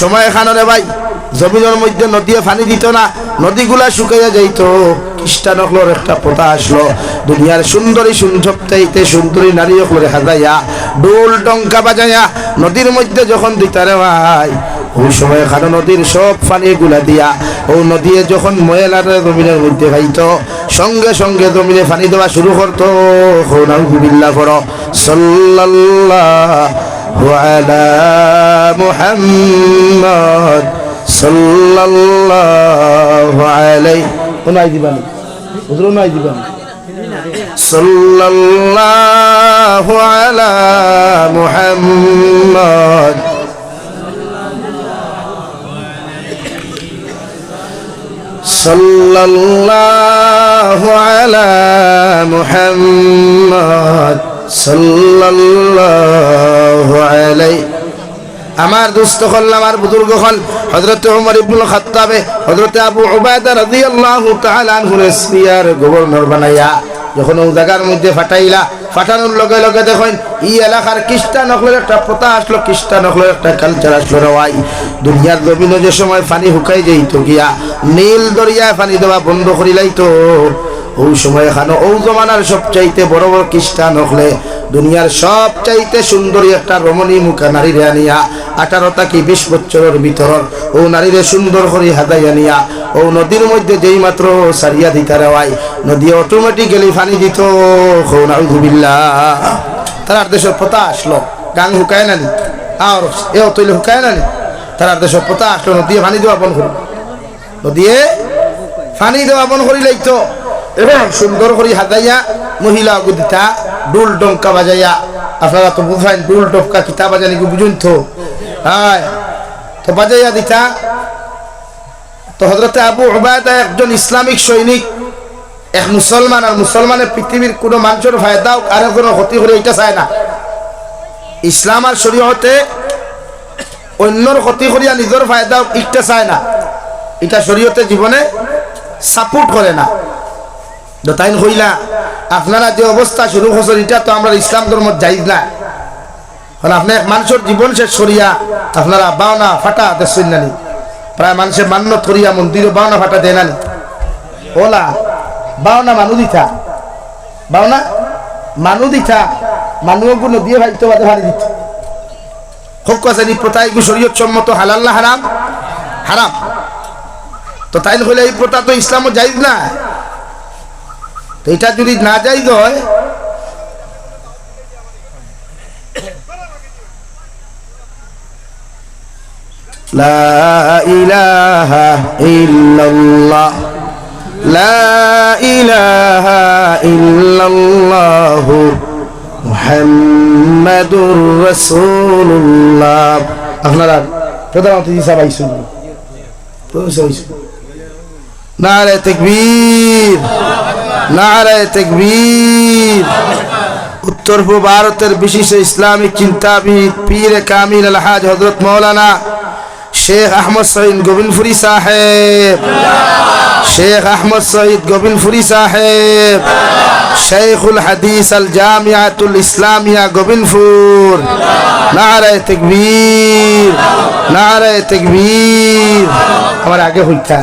সময় খানরে ভাই জমিনের মধ্যে নদী পানি দিত না, নদীগুলা শুকাইয়া যাইত। খ্রিস্টান হকলোর একটা প্রথা আসলো, দুনিয়ার সুন্দরী সবচাইতে সুন্দরী নারী হকলরে হাজাইয়া ডোল ডঙ্কা বাজাইয়া নদীর মধ্যে যখন দিতারে ভাই, ওই সময় খানো নদীর সব পানি গুলা দিয়া ও নদী যখন ময়লার জমিনের মধ্যে খাইত, সঙ্গে সঙ্গে জমিনে পানি দেওয়া শুরু করতো। নাউযুবিল্লাহ করো, সাল্লাল্লাহু আলা মুহাম্মদ সাল্লাল্লাহু আলাইহি ওনাই দিবানি হুজুর ওনাই দিবানি সাল্লাল্লাহু আলা মুহাম্মদ সাল্লাল্লাহু আলা মুহাম্মদ সাল্লাল্লাহু আলাইহি। আমার দুস্থ হল, আমার বুজুর্গ হল হযরত ওমর ইবনুল খাত্তাবে হযরত আবু উবায়দা রাদিয়াল্লাহু তাআলা আনহু সিরিয়ার গভর্নর বানাইয়া যখন ওই জায়গার মধ্যে ফাটাইলা, ফাটানোর লগে লগে দেখেন এই এলাকার খ্রিস্টান হকলের একটা প্রথা আসলো, খ্রিস্টান হকলের একটা কালচার আসলো। রওয়াই দুনিয়ার জমিনে যে সময় পানি শুকাই যাইতো গিয়া নীল দরিয়ায় পানি দেওয়া বন্ধ করিলাইতো, ওই সময় খানো ও জমানার সবচাইতে বড় বড় খ্রিস্টান হকলে দুনিয়ার সবচাইতে সুন্দরী একটা রমণী মুখা নারীরে আনিয়া 18 থেকে 20 বছরের ভিতর ও নারীরে সুন্দর করে হাদাইয়া নিয়া ও নদীর মধ্যে যেই মাত্র সারিয়া দিতে রেওয়াই নদী অটোমেটিক্যালি পানি দিত। নাউযুবিল্লাহ। তার দেশের প্রথা আসলো, গাং হুকায় নানি আর এও তৈলে হুকায় নানি, তার দেশের প্রথা আসলো নদী পানি দেওয়া বন্ধ করি, নদী পানি দেওয়া বন্ধ করি লাইতো এবং সুন্দর করে হাদাইয়া মহিলা গুদিতা ডুল ডঙ্কা বাজাইয়া। আপনারা তো বুঝেন ডুল ডঙ্কা কিতা বাজানি কি বুঝুন তো, হ্যাঁ তো বাজাইয়া দিতা। তো হযরত আবু উবায়দা একজন ইসলামিক সৈনিক, এক মুসলমান, আর মুসলমানের পৃথিবীর কোনো মানুষের ফায়দা হোক আর কোনো ক্ষতি করে এটা চায় না। ইসলাম আর শরীয়তে অন্যর ক্ষতি করিয়া নিজের ফায়দা হোক এটা চায় না, এটা শরীয়তে জীবনে সাপোর্ট করে না। তাই হইলা আপনারা যে অবস্থা শুরু করছেন এটা তো আমরা ইসলাম ধর্ম জায়েজ না। কারণ আপনি এক মানুষের জীবন শেষ করিয়া আপনারা বাওনা ফাটা দেখছেন নানি, প্রায় মানুষের মান্যত করিয়া মন্দিরে বাওনা ফাটা দেয় নানি, ওলা বাওনা মানু দিতা, বাওনা মানু দিতা, মানুষগুলো দিয়ে ভাইতো বাদে ভারি দিত হোক আছে নি প্রথা এগুলো শরীয়ত সম্মত হালাল না হারাম? হারাম। তো তাই হইলে এই প্রথা তো ইসলামও জায়েজ না। তো এটা যদি না জায়েজ হয় লা ইলাহা ইল্লাল্লাহ লা ইলাহা ইল্লাল্লাহু মুহাম্মাদুর রাসূলুল্লাহ। আপনারা প্রধানমন্ত্রী সাহেব আইসুন, নারে তাকবীর, নারে তাকবীর। উত্তর পূর্ব ভারতের বিশিষ্ট ইসলামিক চিন্তাবিদ পীর কামিল আলহাজ হযরত মাওলানা শেখ আহমদ সঈদ গোবিন্দপুরী সাহেব, শেখ আহমদ সঈদ গোবিন্দপুরী সাহেব, শেখুল হাদিস আল জামিয়াতুল ইসলামিয়া গোবিন্দপুর। নারে তাকবীর, নারে তাকবীর। আমার আগে হইতা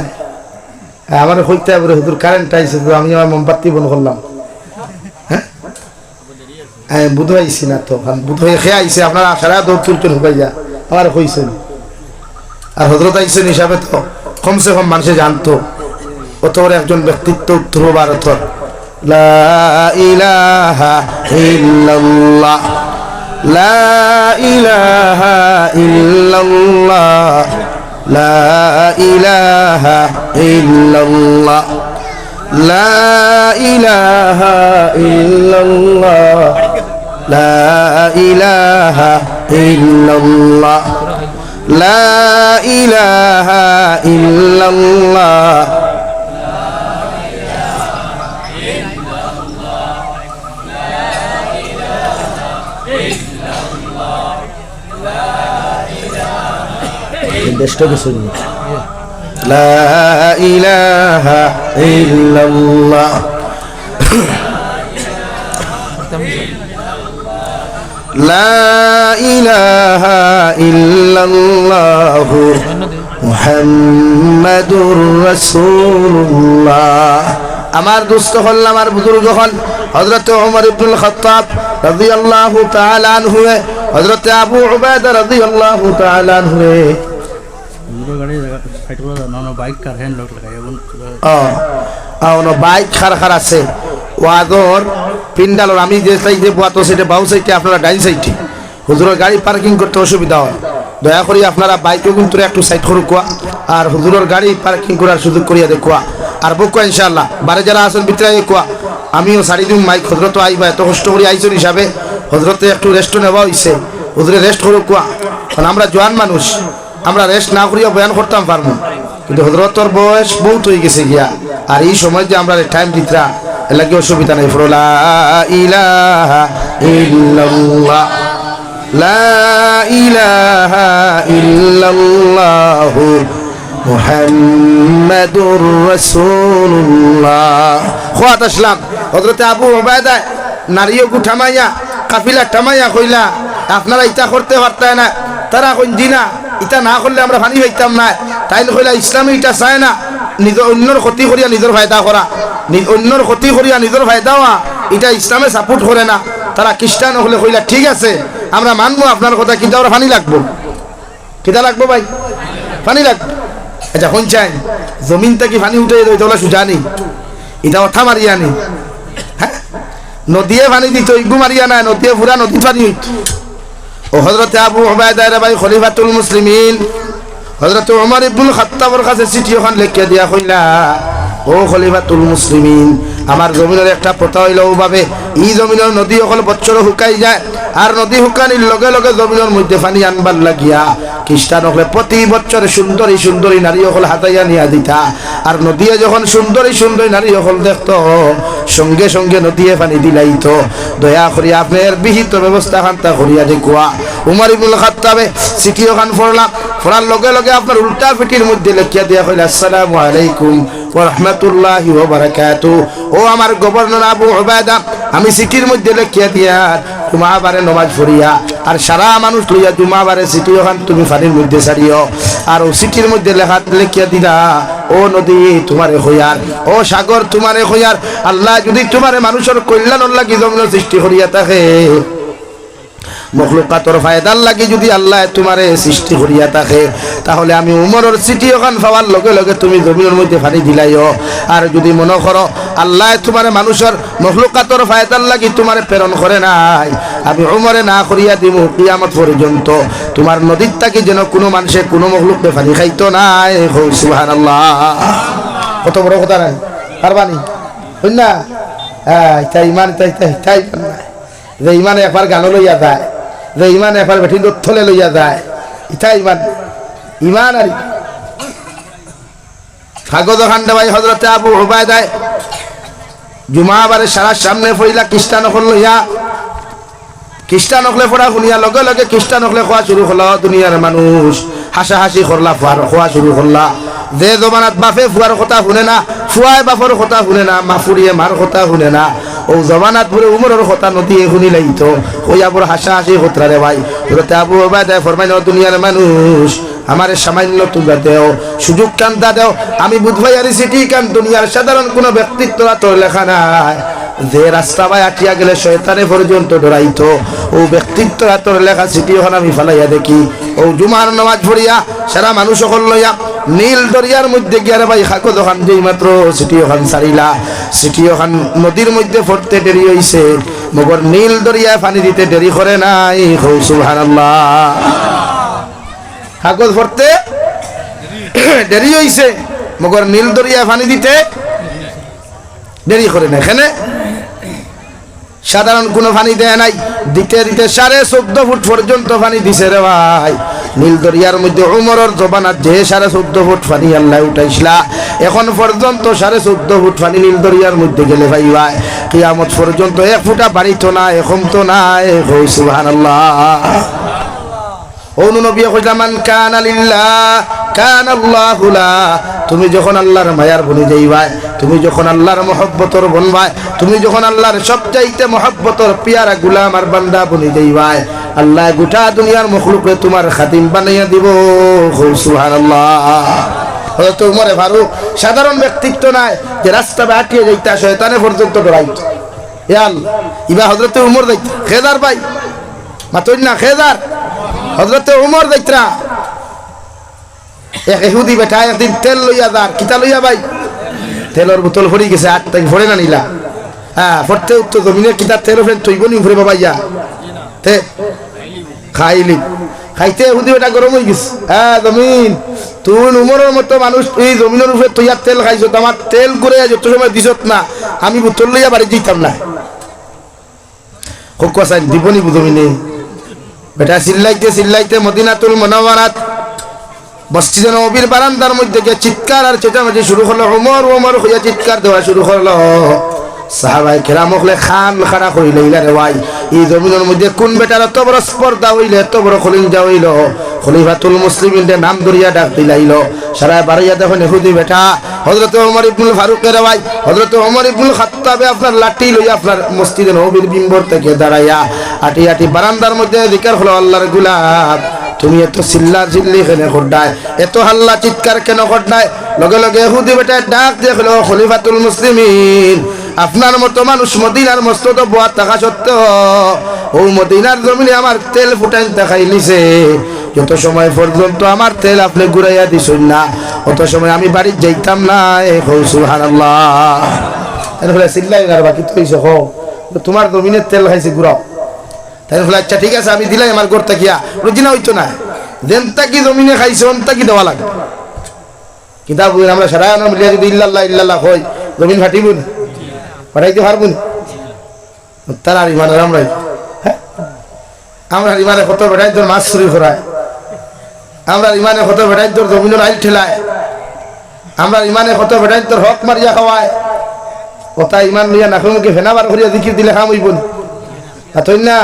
আমার হইতে হুজুর কারেন্ট আইছে, আমি আমার মোমবাতি বন্ধ করলাম। হ্যাঁ বুধ আইসি না তো, বুধ হয়ে খেয়ে আইসে আপনারা সারা দৌড় চুলচুল হুকাই যা আমার হইছেন। আর হজরত আইসেন হিসাবে তো কমসে কম মানুষে জানতো অত বড় একজন ব্যক্তিত্ব উত্তর ভারতর। লা ইলাহা ইল্লাল্লাহ লা ইলাহা ইল্লাল্লাহ লা ইলাহা ইল্লাল্লাহ লা ইলাহা ইল্লাল্লাহ লা ইলাহা ইল্লাল্লাহ লা ইলাহা ইল্লাল্লাহ। দেশটা কিছু লা ইলাহা ইল্লাল্লাহ লা ইলাহা ইল্লাল্লাহু মুহাম্মাদুর রাসূলুল্লাহ। আমার দুস্থ হল, আমার বুজুর্গ হল হযরত ওমর ইবনুল খাত্তাব রাদিয়াল্লাহু তাআলা আনহু, হযরত আবু উবাইদা রাদিয়াল্লাহু তাআলা আনহু। বাইক খার খার আছে ওয়াদর পিন্ডালর, আমি যে সাইডে বাতো সেটা বাউ সাইডে, আপনারা ডাইন সাইডে হুজুরের গাড়ি পার্কিং করতে অসুবিধা হয়। দয়া করি আপনারা বাইকে কিন্তু একটু সাইড করুক কোয়া, আর হুজুরের গাড়ি পার্কিং করার সুযোগ করিয়া দেখুয়া। আর বকুয়া ইনশাআল্লাহ বারে যারা আছেন ভিতরে কোয়া, আমিও সারি দিম মাইক, হজরত আইবা এত কষ্ট করে আইসন হিসাবে হজরতে একটু রেস্ট নেওয়া হয়েছে, হুজুরে রেস্ট করুক কোয়া। কারণ আমরা জোয়ান মানুষ, আমরা রেস্ট না করিয়া বয়ান করতাম পারবো, কিন্তু হজরতর বয়স বহুত হয়ে গেছে গিয়া, আর এই সময় যে আমরা টাইম দিতরা এর লাগে অসুবিধা নেই। লা ইলাহা ইল্লাল্লাহ, লা ইলাহা ইল্লাল্লাহু মুহাম্মাদুর রাসূলুল্লাহ। খোয়াত আসলাম হযরত আবু উবাইদা নারিও গুঠামাইয়া কাফিলা টামাইয়া কইলা আপনারা ইটা করতে পারতেন না, তারা কইন দিনা ইটা না করলে আমরা পানি পাইতাম না। তাই কইলা ইসলামে ইটা চায় না নিজের অন্যর ক্ষতি করিয়া নিজের ফায়দা করা, অন্যর ক্ষতি করিয়া নিজের ফায়দা হওয়া, এটা ইসলামে সাপোর্ট করে না। তারা খ্রিস্টান হলে কইলা ঠিক আছে আমরা মানবো আপনার কথা, কিন্তু আমরা পানি লাগবো। কিটা লাগবো ভাই? পানি লাগবো। আচ্ছা কোন চাই জমিন থেকে পানি উঠে ওলা সুজা নেই, এটা অথা মারিয়া নেই। হ্যাঁ নদীয়ে পানি দিত, ইগু মারিয়া নাই, নদীয়ে পুরা নদী পানি হইত। ও হযরত আবু উবাইদা ভাই খলিফাতুল মুসলিমিন হযরত ওমর ইবনুল খাত্তাবের কাছে চিঠি ওখান লিখিয়া দিয়া কইলা, ও খলিফাতুল মুসলিমিন, আমার জমিনের একটা প্রথা হইল ওভাবে এই জমিনের নদী অকল বছর শুকাই যায়, আর নদী শুকানির লগে লগে জমিনের মধ্যে পানি আনবার লাগিয়া খ্রিস্টান হলে প্রতি বছর সুন্দরী সুন্দরী নারী অকল হাতাইয়া নিয়া দিতা, আর নদীয়ে যখন সুন্দরী সুন্দরী নারী অকল দেখতো সঙ্গে সঙ্গে নদীয়ে পানি দিলাইত। দয়া করিয়া আপনার বিহিত ব্যবস্থা খান্তা করিয়া দেখুয়া। উমর ইবনুল খাত্তাবে চিঠি ওখান পড়লাম, পড়ার লগে লগে আপনার উল্টা পিঠির মধ্যে লিখিয়া দিয়া কইলা, আসসালামু আলাইকুম ওয়া রাহমাতুল্লাহি ওয়া বারাকাতুহু। ও আমার গভর্নর আবু উবাইদা, আমি চিঠির মধ্যে লিখিয়া দিয়া জুমাবারে নামাজ পড়িয়া আর সারা মানুষ লইয়া জুমাবারে চিঠি ওখান তুমি পানির মধ্যে ছাড়িও। আর ও চিঠির মধ্যে লেখা লিখিয়া দিলা, ও নদী তোমারে হইয়ার, ও সাগর তোমারে হইয়ার, আল্লাহ যদি তোমারে মানুষের কল্যাণের লাগি জমিন সৃষ্টি করিয়া থাকে, মখলুকাতর ফায়দার লাগি যদি আল্লাহ তোমারে সৃষ্টি করিয়া থাকে, তাহলে আমি উমরের চিঠি ওখান পাওয়ার লগে লগে তুমি জমিনের মধ্যে পানি দিলাইও। আর যদি মনে করো আল্লাহ তোমারে মানুষের মখলুকাতর ফায়দার লাগি তোমারে প্রেরণ করে নাই, আমি উমরে না করিয়া দিব কিয়ামত পর্যন্ত তোমার নদীর থাকি যেন কোনো মানুষের কোনো মখলুককে পানি খাইতো নাই। সুবহানাল্লাহ, কত বড় কথা নাই পারবানি হই না? তাই ইমান তাই তাই তাই যে ইমানে একবার গান লইয়া যায়, যে ইমান একবার বেঠি দোথলে লইয়া যায়, ইটা ইমান ইমান। আর কাগজ খান্ডা ভাই হযরতে আবু উবাইদা জুমাবারে সারা সামনে পড়িলা খ্রিস্টান হল লইয়া, খ্রিস্টান হলে পড়া শুনিয়া লগে লগে খ্রিস্টান হলে খোয়া শুরু হলো। দুনিয়ার মানুষ হাসাহাসি করলা, খোয়া শুরু করলা। যে জমানাত বাপে ফুয়ার কথা শুনে না, ফুয়ায় বাপর কথা শুনে না, মাফুরিয়ে মার কথা শুনে না, ও জমানাত পরে উমরের কথা নদীয়ে শুনি লাইতো ওই আবুর হাসাহাসি হতরা রে ভাই। হযরত আবু উবাইদা ফরমাইল, দুনিয়ার মানুষ আমার সামান্য তুলা দেও, সুযোগ কান্তা দেও, আমি বুঝবাই আর সিটি কান দুনিয়ার সাধারণ কোনো ব্যক্তিত্ব তোর লেখা নাই, যে রাস্তা বাই আটিয়া গেলে শয়তানে পর্যন্ত ডরাইতো, ও ব্যক্তিত্ব তোর লেখা সিটি ওখানে আমি ফালাইয়া দেখি। ও জুমার নামাজ পড়িয়া সারা মানুষ সকল লইয়া নীল দরিয়ার মধ্যে গিয়ারে ভাই খাকো দোকান যেই মাত্র সিটি ওখান ছাড়িলা, সিটি ওখান নদীর মধ্যে পড়তে দেরি হইছে, মগর নীল দরিয়ায় পানি দিতে দেরি করে নাই। সুবহানাল্লাহ, কাগজ পড়তে দেরি হইছে, মগর নীল দরিয়ায় পানি দিতে দেরি করে না। এখানে সাধারণ কোনো পানি দেয় নাই, দিতে দিতে 14.5 ফুট পর্যন্ত পানি দিছে রে ভাই। নীল দরিয়ার মধ্যে উমরের জবানাত যে 14.5 ফুট পানি আল্লাহ উঠাইছিলা, এখন পর্যন্ত 14.5 ফুট পানি নীল দরিয়ার মধ্যে গেলে ভাই ভাই কিয়ামত পর্যন্ত 1 ফুটা পানি তো নাই, এখন তো নাই। সুবহানাল্লাহ। নবী কইলা, মান কানা লিল্লাহ কানা আল্লাহু লা। তুমি যখন আল্লাহর মায়ার বনি যাইবাই, তুমি যখন আল্লাহর মহব্বতর বনবাই, তুমি যখন আল্লাহর সবচাইতে মহব্বতর পিয়ারা গুলাম আর বান্দা বনি যাইবাই আল্লাহ গোটা দুনিয়ার মখলুকে তোমার খাদিম বানাইয়া দিব সুবহানাল্লাহ হযরত ওমর ফারুক সাধারণ ব্যক্তিত্ব নাই যে রাস্তা বাটিয়ে যাইতা শয়তানে পর্যন্ত ডরাইত ইয়াল ইবা হযরত ওমর যাইত খেদার ভাই মাতই না খেদার হযরত ওমর যাইতরা এক ইহুদি বেটা একদিন তেল লইয়া দার কিতা লইয়া ভাই তেলের বোতল ভরি গেছে আট তাই ভরে না নিলা হ্যাঁ ফটতে উত্তর জমিনের কিতা তেল ফেলে তুই বনি ভরে বাবা ইয়া তে খাইলি খাইতে ইহুদি বেটা গরম হয়ে গেছে হ্যাঁ জমিন তুই উমরের মতো মানুষ তুই জমিনের উপরে তুই আর তেল খাইছ আমার তেল করে যত সময় দিছত না আমি বোতল লইয়া বাড়ি যেতাম না খুব কষাই দিবনি জমিনে বেটা চিল্লাইতে মদিনাতুল মুনাওয়ারাত মসজিদে নববীর বারান্দার মধ্যে গিয়ে চিৎকার আর চেঁচামেচি শুরু করলো ওমর ওমর হইয়া চিৎকার দেওয়া শুরু করলো সাহাবায়ে কেরাম হলে খান খাড়া কইলে ইলা রে ভাই এই জমিনের মধ্যে কোন বেটার এত বড় স্পর্ধা হইলে এত বড় খলিফা হইল খলিফাতুল মুসলিমিনের নাম ধরিয়া ডাক দিলাইল সারা বাড়িয়া দেখুন ইহুদি বেটা হযরত ওমর ইবনুল ফারুকের ভাই হযরত ওমর ইবনুল খাত্তাবে আপনার লাঠি লইয়া আপনার মসজিদে নববীর মিম্বর থেকে দাঁড়াইয়া আটি আটি বারান্দার মধ্যে জিকির হলো আল্লাহর গোলাম তুমি এত চিল্লা চিল্লি কেন করডায় এত হাল্লা চিৎকার কেন করডায় লগে লগে ইহুদি বেটা ডাক দিয়ে হলো খলিফাতুল মুসলিমিন আপনার মতো মানুষ মদিনার মস্তত বোয়া থাকা সত্ত্বেও ও মদিনার জমিনে আমার তেল ফুটাই দেখাই নিছে যত সময় পর্যন্ত আমার তেল আপনি ঘুরাইয়া দিছেন না অত সময় আমি বাড়ি যাইতাম না সুবহানাল্লাহ এরপরে চিল্লাই আর বাকি তো হইছে হো তোমার জমিনের তেল খাইছে ঘুরাও তাই বলে আচ্ছা ঠিক আছে আমি দিলাই আমার ঘর তাকিয়া রুজিনা হইতো না দেনতা কি জমিনে খাইছে অন্তা কি দেওয়া লাগে কিতাব আমরা সারা মিলিয়া যদি ইল্লাল্লাহ ইল্লাল্লাহ কই জমিন ফাটিব না পাঠাইতে পারবো না তার আর ইমানের আমরাই আমরা ইমানে কত বেটাই তোর মাছ চুরি করায় আমরা ইমানে কত বেটাই তোর জমিনের আইল ঠেলায় আমরা ইমানে কত বেটাই তোর হক মারিয়া খাওয়ায় ওটা ইমান লইয়া নাকমুখে ফেনা বার করিয়া জিকির দিলে খাম হইব না তাই না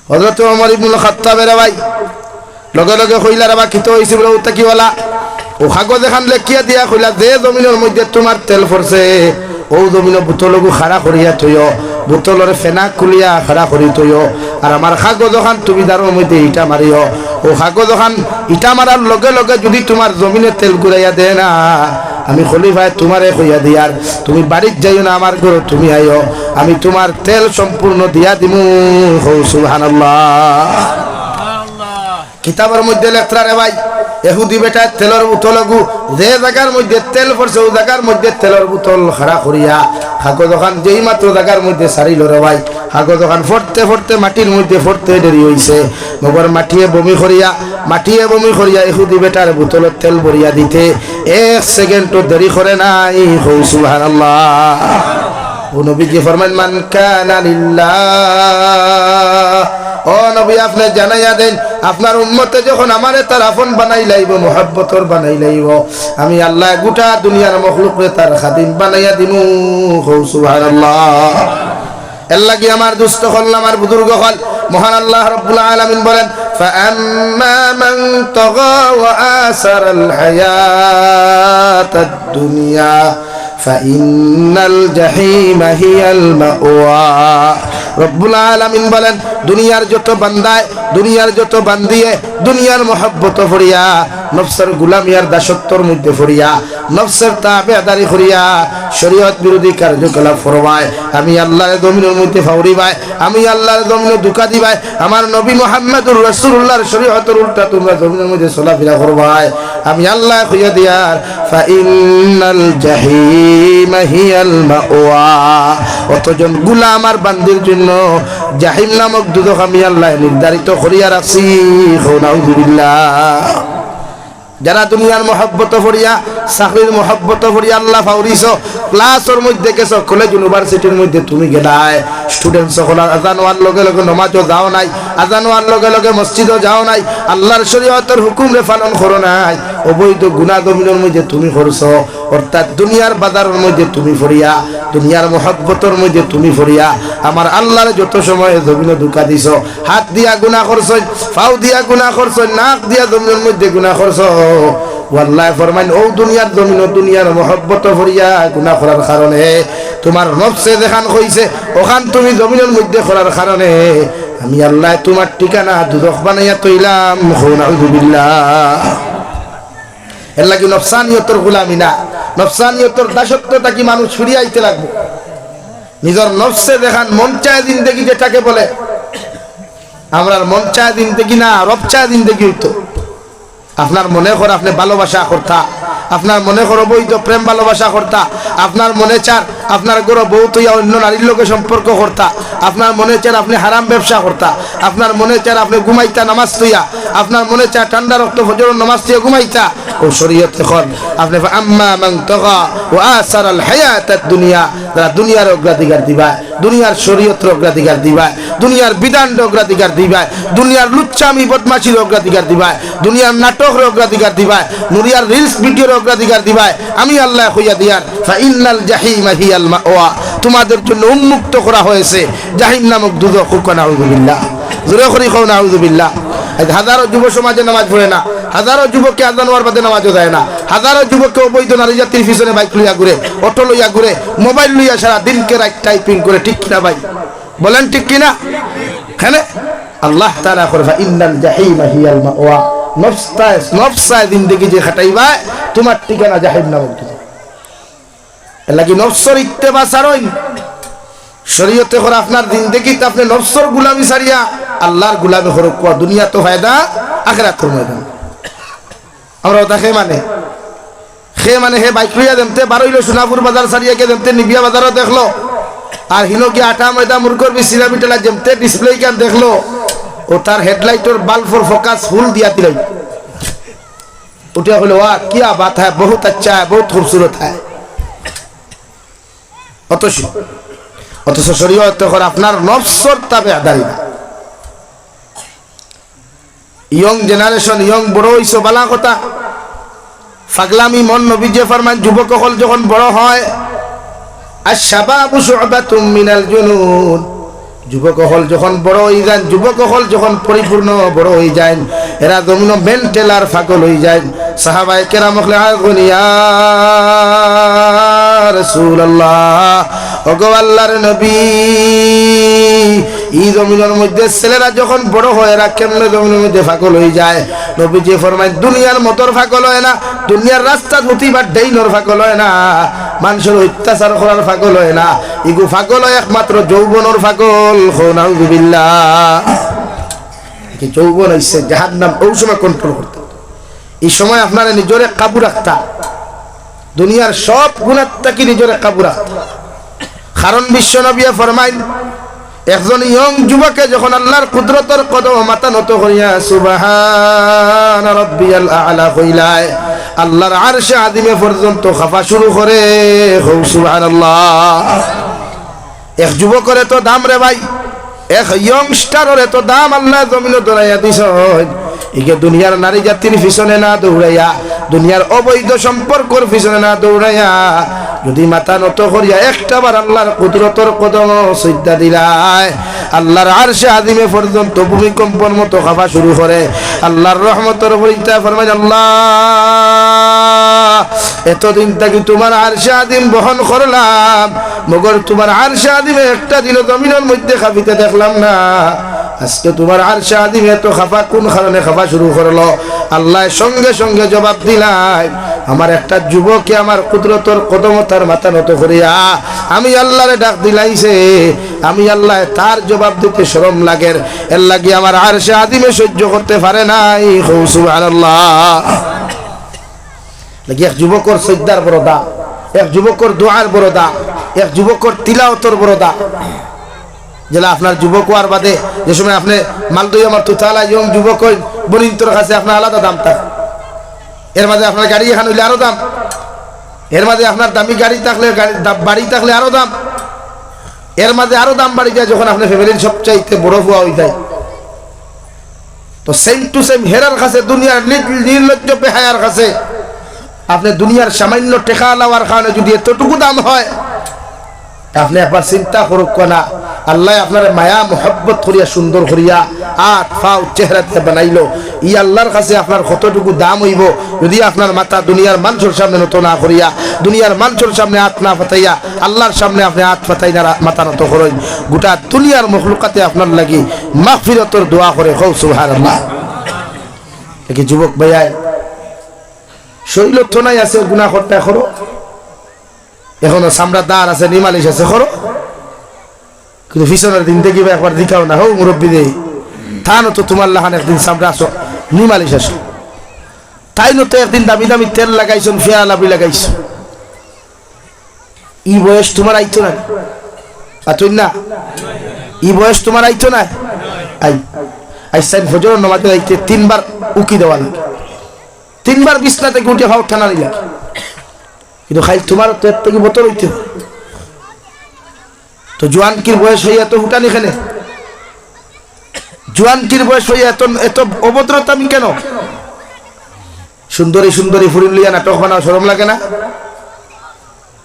হযরত ওমর ইবনুল খাত্তাবের ভাই লগে লগে কইলা রাবা কিতো হইছে বলে ওটা কি বলা ও কাগজ এখান লেখিয়া দিয়া কইলা যে জমিনের মধ্যে তোমার তেল পড়ছে ও জমিনের বোতলগু খাড়া করিয়া থইও বোতলের ফেনা খুলিয়া খাড়া করি থইও আর আমার কাগজ ওখান তুমি দাঁড়োর মধ্যে ইটা মারিও ও কাগজ ওখান ইটা মারার লগে লগে যদি তোমার জমিনের তেল ঘুরাইয়া দেয় না আমি খলিফায় তোমারে কইয়া দিয়ার তুমি বাড়ির যাইও না আমার ঘর তুমি আইও আমি তোমার তেল সম্পূর্ণ দিয়া দিমু সুবহানাল্লাহ কিতাবের মধ্যে লেখরা রে ভাই ইহুদি বেটা তেলের বোতলগু যে জায়গার মধ্যে তেল পড়ছে ওই জায়গার মধ্যে তেলের বোতল খাড়া করিয়া কাগজ ওখান যেই মাত্র জায়গার মধ্যে সারিল রে ভাই কাগজ ওখান ফটতে ফটতে মাটির মধ্যে ফটতে দেরি হইছে মগর মাটিয়ে বমি করিয়া ইহুদি বেটার বোতলের তেল ভরিয়া দিতে 1 সেকেন্ডও দেরি করে নাই সুবহানাল্লাহ ও নবীজি ফরমান মান কানা লিল্লাহ ও নবী আপনি জানাইয়া দেন আপনার উম্মতে যখন আমারে তার আপন বানাই লাইব মুহাব্বতর বানাই লাইব আমি আল্লাহ গোটা দুনিয়ার মখলুকরে তার খাদিম বানাইয়া দিমু সুবহানাল্লাহ এর লাগি আমার দুস্থ হল আমার বুজুর্গ হল মহান আল্লাহ রাব্বুল আলামিন বলেন ফাআম্মা মান তাগা ওয়া আসারাল হায়াতাদ দুনিয়া ফাইন্নাল জাহিমা হিয়াল মাওয়া রব্বুল আলামিন বলেন দুনিয়ার যত বান্দায় দুনিয়ার যত বান্দিয়ে দুনিয়ার মহব্বত ফরিয়া নফসের গোলামিয়ার দাসত্বর মধ্যে ফরিয়া নফসের তাবেদারি করিয়া শরীয়ত বিরোধী কার্যকলাপ ফরমায় আমি আল্লাহর জমিনের মধ্যে ফাউরিবাই আমি আল্লাহর জমিনে ধোঁকা দিবাই আমার নবী মুহাম্মদুর রাসূলুল্লাহর শরীয়তের উল্টা তোমরা জমিনের মধ্যে চলাফেরা করবাই আমি আল্লাহ কইয়া দিয়ার ফাইন্নাল জাহিমা হিয়াল মাওয়া অতজন গোলাম আর বান্দির জন্য জাহিম নামক দুজক আমি আল্লাহ নির্ধারিত করিয়া রাখছি নাউযুবিল্লাহ যারা দুনিয়ার মহব্বত ফরিয়া চাকরির মহব্বত ফরিয়া আল্লাহ ফাউরিছ ক্লাসের মধ্যে গেছ কলেজ ইউনিভার্সিটির মধ্যে তুমি গেলায় স্টুডেন্ট সকল আজান হওয়ার লগে লগে নমাজও যাও নাই আজান হওয়ার লগে লগে মসজিদও যাও নাই আল্লাহর শরীয়তের হুকুমরে পালন করো নাই অবৈধ গুনাহ জমিনের মধ্যে তুমি করছো অর্থাৎ দুনিয়ার বাজারের মধ্যে তুমি ফরিয়া দুনিয়ার মহব্বতের মধ্যে তুমি ফরিয়া আমার আল্লাহর যত সময় জমিনে ধোঁকা দিছ হাত দিয়া গুনাহ করছো পাও দিয়া গুনাহ করছো নাক দিয়া জমিনের মধ্যে গুনাহ করছো আল্লাহ ফরমাইন ও দুনিয়ার জমিন ও দুনিয়ার মহব্বত ভরিয়া গুনাহ করার কারণে তোমার নফসে দেখান হইছে ওখান তুমি জমিনের মধ্যে করার কারণে আমি আল্লাহ তোমার ঠিকানা দুজখ বানাইয়া তৈলাম। নাউযুবিল্লাহ। এর লাগি নফসানিয়তর গোলামি না, নফসানিয়তর দাসত্বটা কি মানুষ ফিরিয়ে আইতে লাগবে। নিজের নফসে দেখান মন চায় জিন্দেগি যেটাকে বলে, আমরা মন চায় জিন্দেগি না রব চায় জিন্দেগি হইতো। আপনার মনে কর আপনি ভালোবাসা করতা, আপনার মনে করো বৈধ প্রেম ভালোবাসা করতা, আপনার মনে চার আপনার গরো বউ তৈয়া অন্য নারীর লোকে সম্পর্ক করতা, আপনার মনে চার আপনি হারাম ব্যবসা করতা, আপনার মনে চার আপনি ঘুমাইতা নামাজ তৈয়া, আপনার মনে চার ঠান্ডা রক্ত ফজর নামাজ তৈয়া ঘুমাইতা। ও শরীয়ত এখন আপনি আম্মা মান তাগা ওয়া আসারাল হায়াতাদ দুনিয়া, যারা দুনিয়ার অগ্রাধিকার দিবা, দুনিয়ার শরীয়তের অগ্রাধিকার দিবা, দুনিয়ার বিধানের অগ্রাধিকার দিবা, দুনিয়ার লুচ্চামি বদমাশির অগ্রাধিকার দিবা, দুনিয়ার নাটকের অগ্রাধিকার দিবা, দুনিয়ার রিলস ভিডিওর অগ্রাধিকার দিবা, আমি আল্লাহ কইয়া দিয়ার ফা ইন্নাল জাহিমা হিয়াল মাওয়া, তোমাদের জন্য উন্মুক্ত করা হয়েছে জাহিম নামক দুজখ। নাউযুবিল্লাহ। জোরে করে কও নাউযুবিল্লাহ। হাজারো যুব সমাজে নামাজ পড়ে না, হাজারো যুবককে আজান হওয়ার বাদে নামাজও দেয় না, হাজারো যুবককে অবৈধ নারী জাতির পিছনে বাইক লইয়া ঘুরে, অটো লইয়া ঘুরে, মোবাইল লইয়া সারা দিনকে রাত টাইপিং করে। ঠিক কিনা ভাই বলেন? ঠিক কিনা? এখানে আল্লাহ তাআলা করে ফা ইন্নাল জাহিমা হিয়াল মাওয়া, নফসায় জিন্দেগি যে খাটাইবা তোমার ঠিকানা জাহিম নামক দুজখ। এর লাগি নফসর ইত্তেবা ছাড়ই শরীয়তে করে আপনার জিন্দেগিতে আপনি নফসর গোলামি ছাড়িয়া আল্লাহর গোলামি করুক। দুনিয়া তো ফায়দা, আখিরাতের ময়দান। আমরা দেখে মানে হে বাইক লইয়া দেমতে বারইলো সোনাপুর বাজার ছাড়িয়া কে দেমতে নিবিয়া বাজারও দেখলো, আর হিনো কি আটা ময়দা মুরগর বিশিরা বিটলা যেমতে ডিসপ্লে কেন দেখলো, ও তার হেডলাইটের বাল্বর ফোকাস ফুল दिया दिलाई उठा बोले वाह क्या बात है, बहुत अच्छा है, बहुत खूबसूरत है। অথচ শরীয়ত করে আপনার নফসর তাবেদারি না। ইয়ং জেনারেশন, ইয়ং বড় হইছো বালা কথা, ফাগলামি মন নবী যে ফরমান যুবক হল যখন বড় হয়, আশ-শাবাবু শু'বাতুম মিনাল জুনুন, যুবক হল যখন বড় হয়ে যান, যুবক হল যখন পরিপূর্ণ বড় হয়ে যায়, এরা জমিন মেন্টাল আর পাগল হয়ে যায়। সাহাবায়ে কেরাম বলে ইয়া রাসূলুল্লাহ, ওগো আল্লাহর নবী, এই জমিনের মধ্যে ছেলেরা যখন বড় হয় এরা কেমনে জমিনের মধ্যে পাগল হয়ে যায়? নবীজি ফরমায় দুনিয়ার মতর পাগল হয় না, দুনিয়ার রাস্তা নথিবার ডেইনর পাগল হয় না, মানুষের অত্যাচার করার পাগল হয় না, ইগু পাগল হয় একমাত্র যৌবনের পাগল। নাউযুবিল্লাহ। কি যৌবন হইছে জাহান্নাম, ওই সময় কন্ট্রোল করতে, এই সময় আপনারা নিজরে কাবু রাখতা, দুনিয়ার সব গুনাহ থেকে নিজরে কাবু রাখতা। কারণ বিশ্ব নবী ফরমাইন একজন ইয়ং যুবকে যখন আল্লাহর কুদরতের কদম মাথা নত করিয়া সুবহান রাব্বিয়াল আ'লা কইলায়, আল্লাহর আরশে আযিমে পর্যন্ত খাফা শুরু করে। সুবহানাল্লাহ। এক যুবকের এত দাম রে ভাই, এক ইয়ংস্টারের এত দাম আল্লাহ জমিনে দরাইয়া দিছেন। একে দুনিয়ার নারী জাতির পিছনে না দৌড়াইয়া, দুনিয়ার অবৈধ সম্পর্কের পিছনে না দৌড়াইয়া, যদি মাথা নত করিয়া একটাবার আল্লাহর কুদরতের কদম সিজদা দিলায়, আল্লাহর আরশে আযিমে পর্যন্ত ভূমিকম্পের মতো কাঁপা শুরু করে। আল্লাহর রহমতের পরিচা ফরমায়, আল্লাহ এতদিন থেকে তোমার আরশে আযিম বহন করলাম, মগর তোমার আরশে আযিমে একটা দিন জমিনের মধ্যে কাঁপিতে দেখলাম না। আজকে তোমার আরশে আযিমে এত খাফা কোন কারণে খাফা শুরু করলো? আল্লাহ সঙ্গে সঙ্গে জবাব দিলাই, আমার একটা যুবকে আমার কুদরতের কদম তার মাথা নত করিয়া আমি আল্লাহরে ডাক দিলাইছে, আমি আল্লাহ তার জবাব দিতে শরম লাগে, এর লাগি আমার আরশে আযিমে সহ্য করতে পারে নাই। সুবহানাল্লাহ। লাগি এক যুবকর সিজদার বড় দাম, এক যুবকর দোয়ার বড় দাম, এক যুবকর তিলাওয়াতের বড় দাম। যেটা আপনার যুবক হওয়ার বাদে যে সময় আপনি মালদই আমার তুতালা ইয়ং যুবক বনিন্তর কাছে আপনার আলাদা দাম থাকে, এর মাঝে আপনার গাড়ি এখানে হইলে আরো দাম, এর মাঝে আপনার দামি গাড়ি থাকলে বাড়ি থাকলে আরো দাম, এর মাঝে আরো দাম বাড়ি যায় যখন আপনার ফ্যামিলির সবচাইতে বড় হওয়া হয়ে যায়। তো সেম টু সেম হেরার কাছে, দুনিয়ার নির্লজ্জ বেহায়ার কাছে আপনি দুনিয়ার সামান্য টেকা লাওয়ার কারণে যদি এতটুকু দাম হয়, আপনি একবার চিন্তা করুক না, আল্লাহ আপনার মায়া মোহব্বত করিয়া সুন্দর করিয়া আট ফাও চেহারাতে বানাইলো। ই আল্লাহর কাছে আপনার কতটুকু দাম হইব যদি আপনার মাথা দুনিয়ার মানুষের সামনে নত না করিয়া, দুনিয়ার মানুষের সামনে হাত না ফাতাইয়া আল্লাহর সামনে আপনি হাত ফাতাই না মাথা নত করেন। গোটা দুনিয়ার মখলুকাতে আপনার লাগি মাগফিরাতের দোয়া করে হও সুবহানাল্লাহ। কি যুবক ভাইয়াই শরীর তো নাই আছে গুনাহ করতে করো, এখনো সামরা দাঁড় আছে নিমালিশ আছে করো, কিন্তু পিছনের দিন দেখিবে একবার দেখাও না হো মুরব্বী দে থানো তো তোমার লাহান একদিন সামরা আসো নিমালিশ আসো, তাই ন তো একদিন দামি দামি তেল লাগাইছো ফেয়া লাভি লাগাইছো। ই বয়স তোমার আইতো না আতুন না, ই বয়স তোমার আইতো না। আই আইসাইন ফজর নামাজে আইতে 3 বার উকি দেওয়া লাগে, 3 বার বিছনা থেকে উঠে খাও ঠানা নিলা, কিন্তু খাই তোমার তো এর থেকে বোতল হইতে। তো জোয়ানকির বয়স হইয়া তো হুটানি খেলে, জোয়ানকির বয়স হইয়া এত এত অভদ্রতা আমি কেন? সুন্দরী সুন্দরী ফুরিন লিয়া নাটক বানাও শরম লাগে না?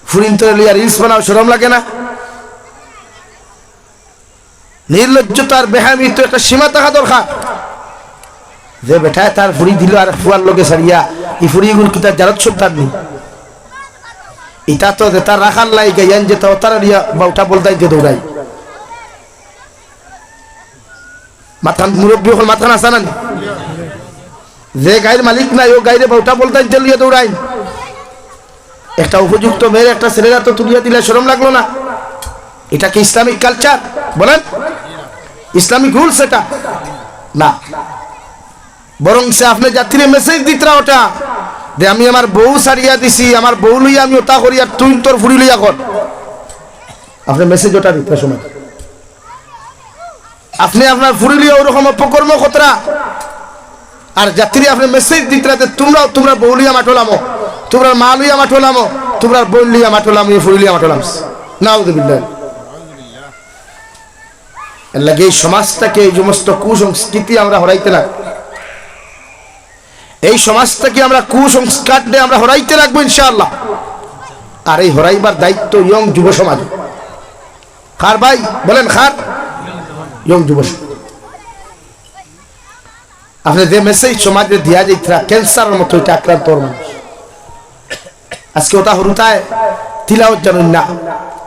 ফুরিন তো লিয়া রিলস বানাও শরম লাগে না? নির্লজ্জতার বেহামি তো একটা সীমা থাকা দরকার। যে বেটায় তার ফুরি দিল আর ফুয়ার লোকে সারিয়া এই ফুরিগুলো কি তার জারত সন্তান নেই? এটা তো তার রাখার লাই গাইয়ান যে তারা দিয়া বাউটা বলতাই যে দৌড়াই মাথান মুরব্বী হল মাথান আসা না, যে গায়ের মালিক নাই ও গাইরে বাউটা বলতাই লিয়া দৌড়াই। একটা উপযুক্ত মেয়ের একটা ছেলেরা তো তুলিয়া দিলে শরম লাগলো না? এটা কি ইসলামিক কালচার বলেন? ইসলামিক রুলস এটা না, বরং সে আপনি যাত্রী মেসেজ দিতরা ওটা যে আমি আমার বউ সারিয়া দিছি, আমার বউ লইয়া আমি ওটা করি আর তুই তোর ফুরি লইয়া কর। আপনি মেসেজ ওটা দিতে সময় আপনি আপনার ফুরি লইয়া ওরকম অপকর্ম খতরা, আর যাত্রী আপনি মেসেজ দিতরা যে তোমরা বউ লইয়া মাঠলামো, তোমরা মা লইয়া মাঠলামো, তোমরা বউ লইয়া মাঠলামো, ফুরি লইয়া মাঠলাম। নাউযুবিল্লাহ। এর লাগে এই সমাজটাকে এই সমস্ত কুসংস্কৃতি আমরা হরাইতে না, এই সমাজটাকে আমরা কুসংস্কার দিয়ে আমরা হরাইতে রাখবো ইনশাআল্লাহ। আর এই হরাইবার দায়িত্ব ইয়ং যুব সমাজ। খার ভাই বলেন, খার ইয়ং যুব সমাজ। আপনি যে মেসেজ সমাজে দিয়া যাইতরা ক্যান্সারের মতো এটা আক্রান্ত মানুষ আজকে ওটা হরুতায় তিলাওয়াত জানুন না,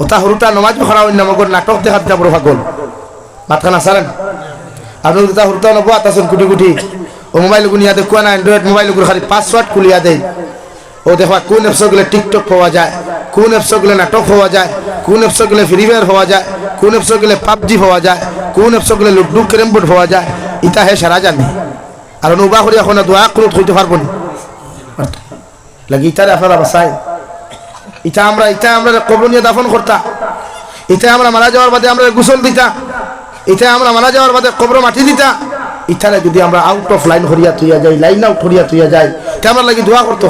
ওটা হরুতা নমাজ খরা হইন না, মগর নাটক দেখাত যাব পাগল মাথানা সারেন। আপনি ওটা হরুতা নবাত আছেন কুটি কুটি ও মোবাইল গুনিয়া দেখুয়া না, অ্যান্ড্রয়েড মোবাইল গুলো খালি পাসওয়ার্ড খুলিয়া দেয়। ও দেখবা কোন অ্যাপস গুলো টিকটক পাওয়া যায়, কোন অ্যাপস গুলো নাটক হওয়া যায়, কোন অ্যাপস গুলো ফ্রি ফায়ার হওয়া যায়, কোন অ্যাপস গুলো পাবজি হওয়া যায়, কোন অ্যাপস গুলো লুডু ক্যারম বোর্ড হওয়া যায়। ইটা হে সারা জানে আর উবা করি এখন দোয়া করে হইতে পারবো না লাগি। ইটারে আপনারা বাসায় এটা আমরা কবর নিয়ে দাফন করতা, এটা আমরা মারা যাওয়ার বাদে আমরা গোসল দিতা, এটা আমরা মারা যাওয়ার বাদে কবর মাটি দিতা। ইথারে যদি আমরা আউট অফ লাইন হরিয়া তুইয়া যাই, লাইন আউট হরিয়া তুইয়া যাই, তে আমার লাগি দোয়া করতো।